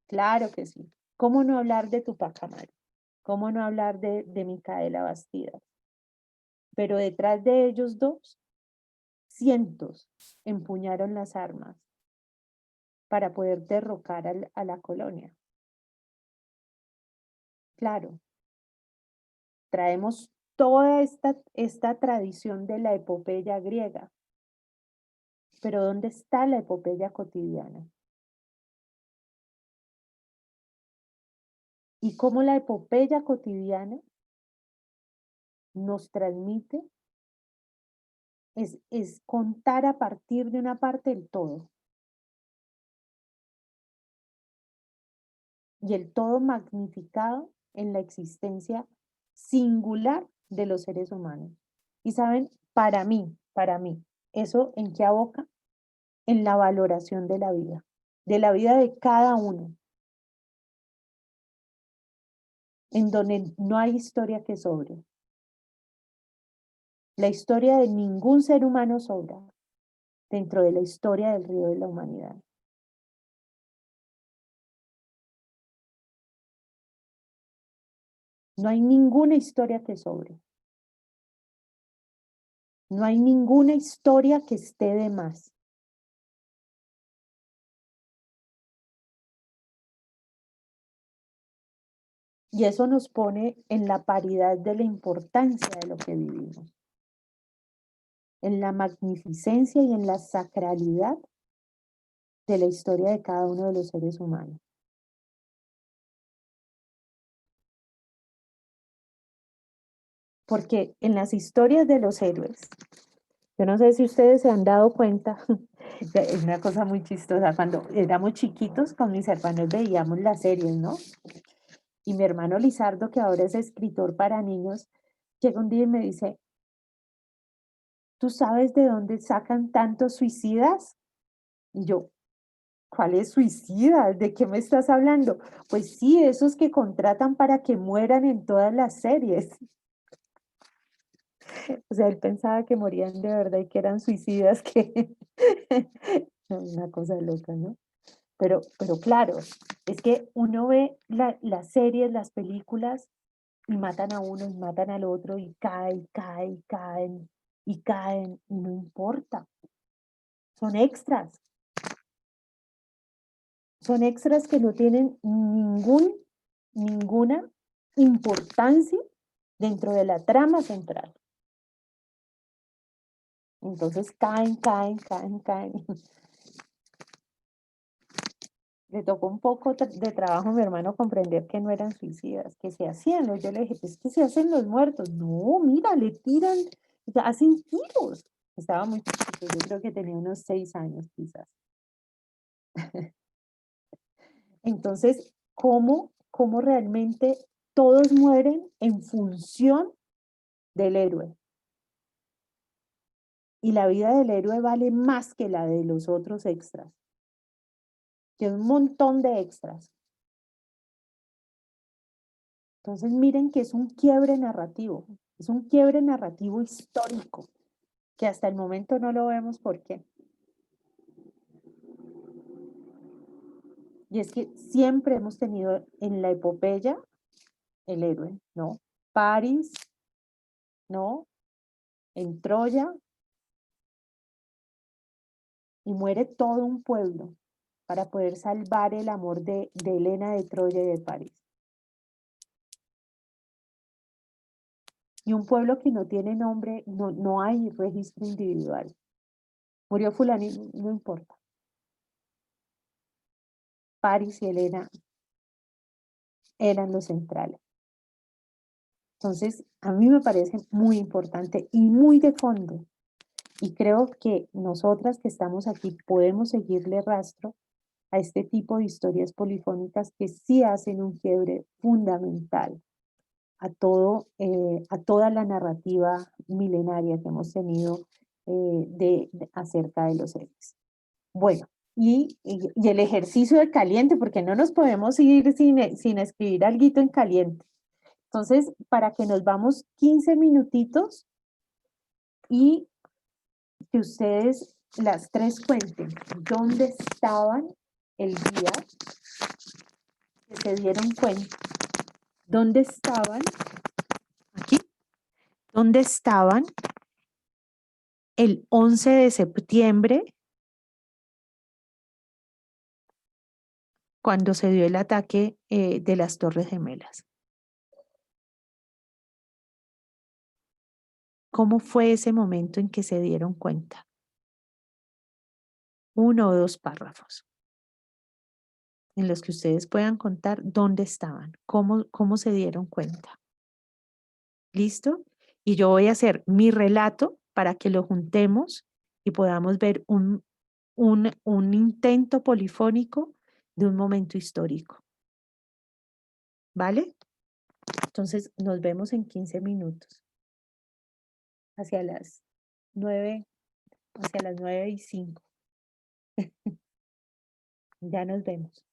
claro que sí. ¿Cómo no hablar de Tupac Amaru? ¿Cómo no hablar de Micaela Bastidas? Pero detrás de ellos dos, cientos empuñaron las armas para poder derrocar a la colonia. Claro, traemos toda esta tradición de la epopeya griega, pero ¿dónde está la epopeya cotidiana? Y cómo la epopeya cotidiana nos transmite es contar a partir de una parte el todo. Y el todo magnificado en la existencia singular de los seres humanos. Y saben, para mí, ¿eso en qué aboca? En la valoración de la vida de cada uno, en donde no hay historia que sobre. La historia de ningún ser humano sobra dentro de la historia del río de la humanidad. No hay ninguna historia que sobre. No hay ninguna historia que esté de más. Y eso nos pone en la paridad de la importancia de lo que vivimos, en la magnificencia y en la sacralidad de la historia de cada uno de los seres humanos. Porque en las historias de los héroes, yo no sé si ustedes se han dado cuenta, es una cosa muy chistosa, cuando éramos chiquitos con mis hermanos veíamos las series, ¿no? Y mi hermano Lizardo, que ahora es escritor para niños, llega un día y me dice, ¿tú sabes de dónde sacan tantos suicidas? Y yo, ¿cuáles suicidas? ¿De qué me estás hablando? Pues sí, esos que contratan para que mueran en todas las series. O sea, él pensaba que morían de verdad y que eran suicidas, que una cosa loca, ¿no? Pero claro, es que uno ve las series, las películas, y matan a uno y matan al otro, y caen, caen, caen, y caen, y no importa. Son extras. Son extras que no tienen ninguna importancia dentro de la trama central. Entonces caen, caen, caen, caen. Le tocó un poco de trabajo a mi hermano comprender que no eran suicidas, que se hacían. Yo le dije, pues que se hacen los muertos. No, mira, le tiran, o sea, hacen tiros. Estaba muy chiquito, yo creo que tenía unos 6 años quizás. Entonces, ¿cómo realmente todos mueren en función del héroe? Y la vida del héroe vale más que la de los otros extras, que un montón de extras. Entonces miren que es un quiebre narrativo, es un quiebre narrativo histórico, que hasta el momento no lo vemos por qué. Y es que siempre hemos tenido en la epopeya el héroe, ¿no? París, ¿no? En Troya, y muere todo un pueblo para poder salvar el amor de Helena de Troya y de París. Y un pueblo que no tiene nombre, no hay registro individual. Murió fulanito, no importa. París y Helena eran los centrales. Entonces, a mí me parece muy importante y muy de fondo. Y creo que nosotras que estamos aquí podemos seguirle rastro a este tipo de historias polifónicas que sí hacen un quiebre fundamental a toda la narrativa milenaria que hemos tenido acerca de los héroes. Bueno, y el ejercicio de caliente, porque no nos podemos ir sin escribir alguito en caliente. Entonces, para que nos vamos 15 minutitos y que ustedes las tres cuenten dónde estaban el día que se dieron cuenta. ¿Dónde estaban? Aquí. ¿Dónde estaban el 11 de septiembre cuando se dio el ataque de las Torres Gemelas? ¿Cómo fue ese momento en que se dieron cuenta? 1 o 2 párrafos en los que ustedes puedan contar dónde estaban, cómo se dieron cuenta. ¿Listo? Y yo voy a hacer mi relato para que lo juntemos y podamos ver un intento polifónico de un momento histórico. ¿Vale? Entonces nos vemos en 15 minutos. Hacia las 9:05. Ya nos vemos.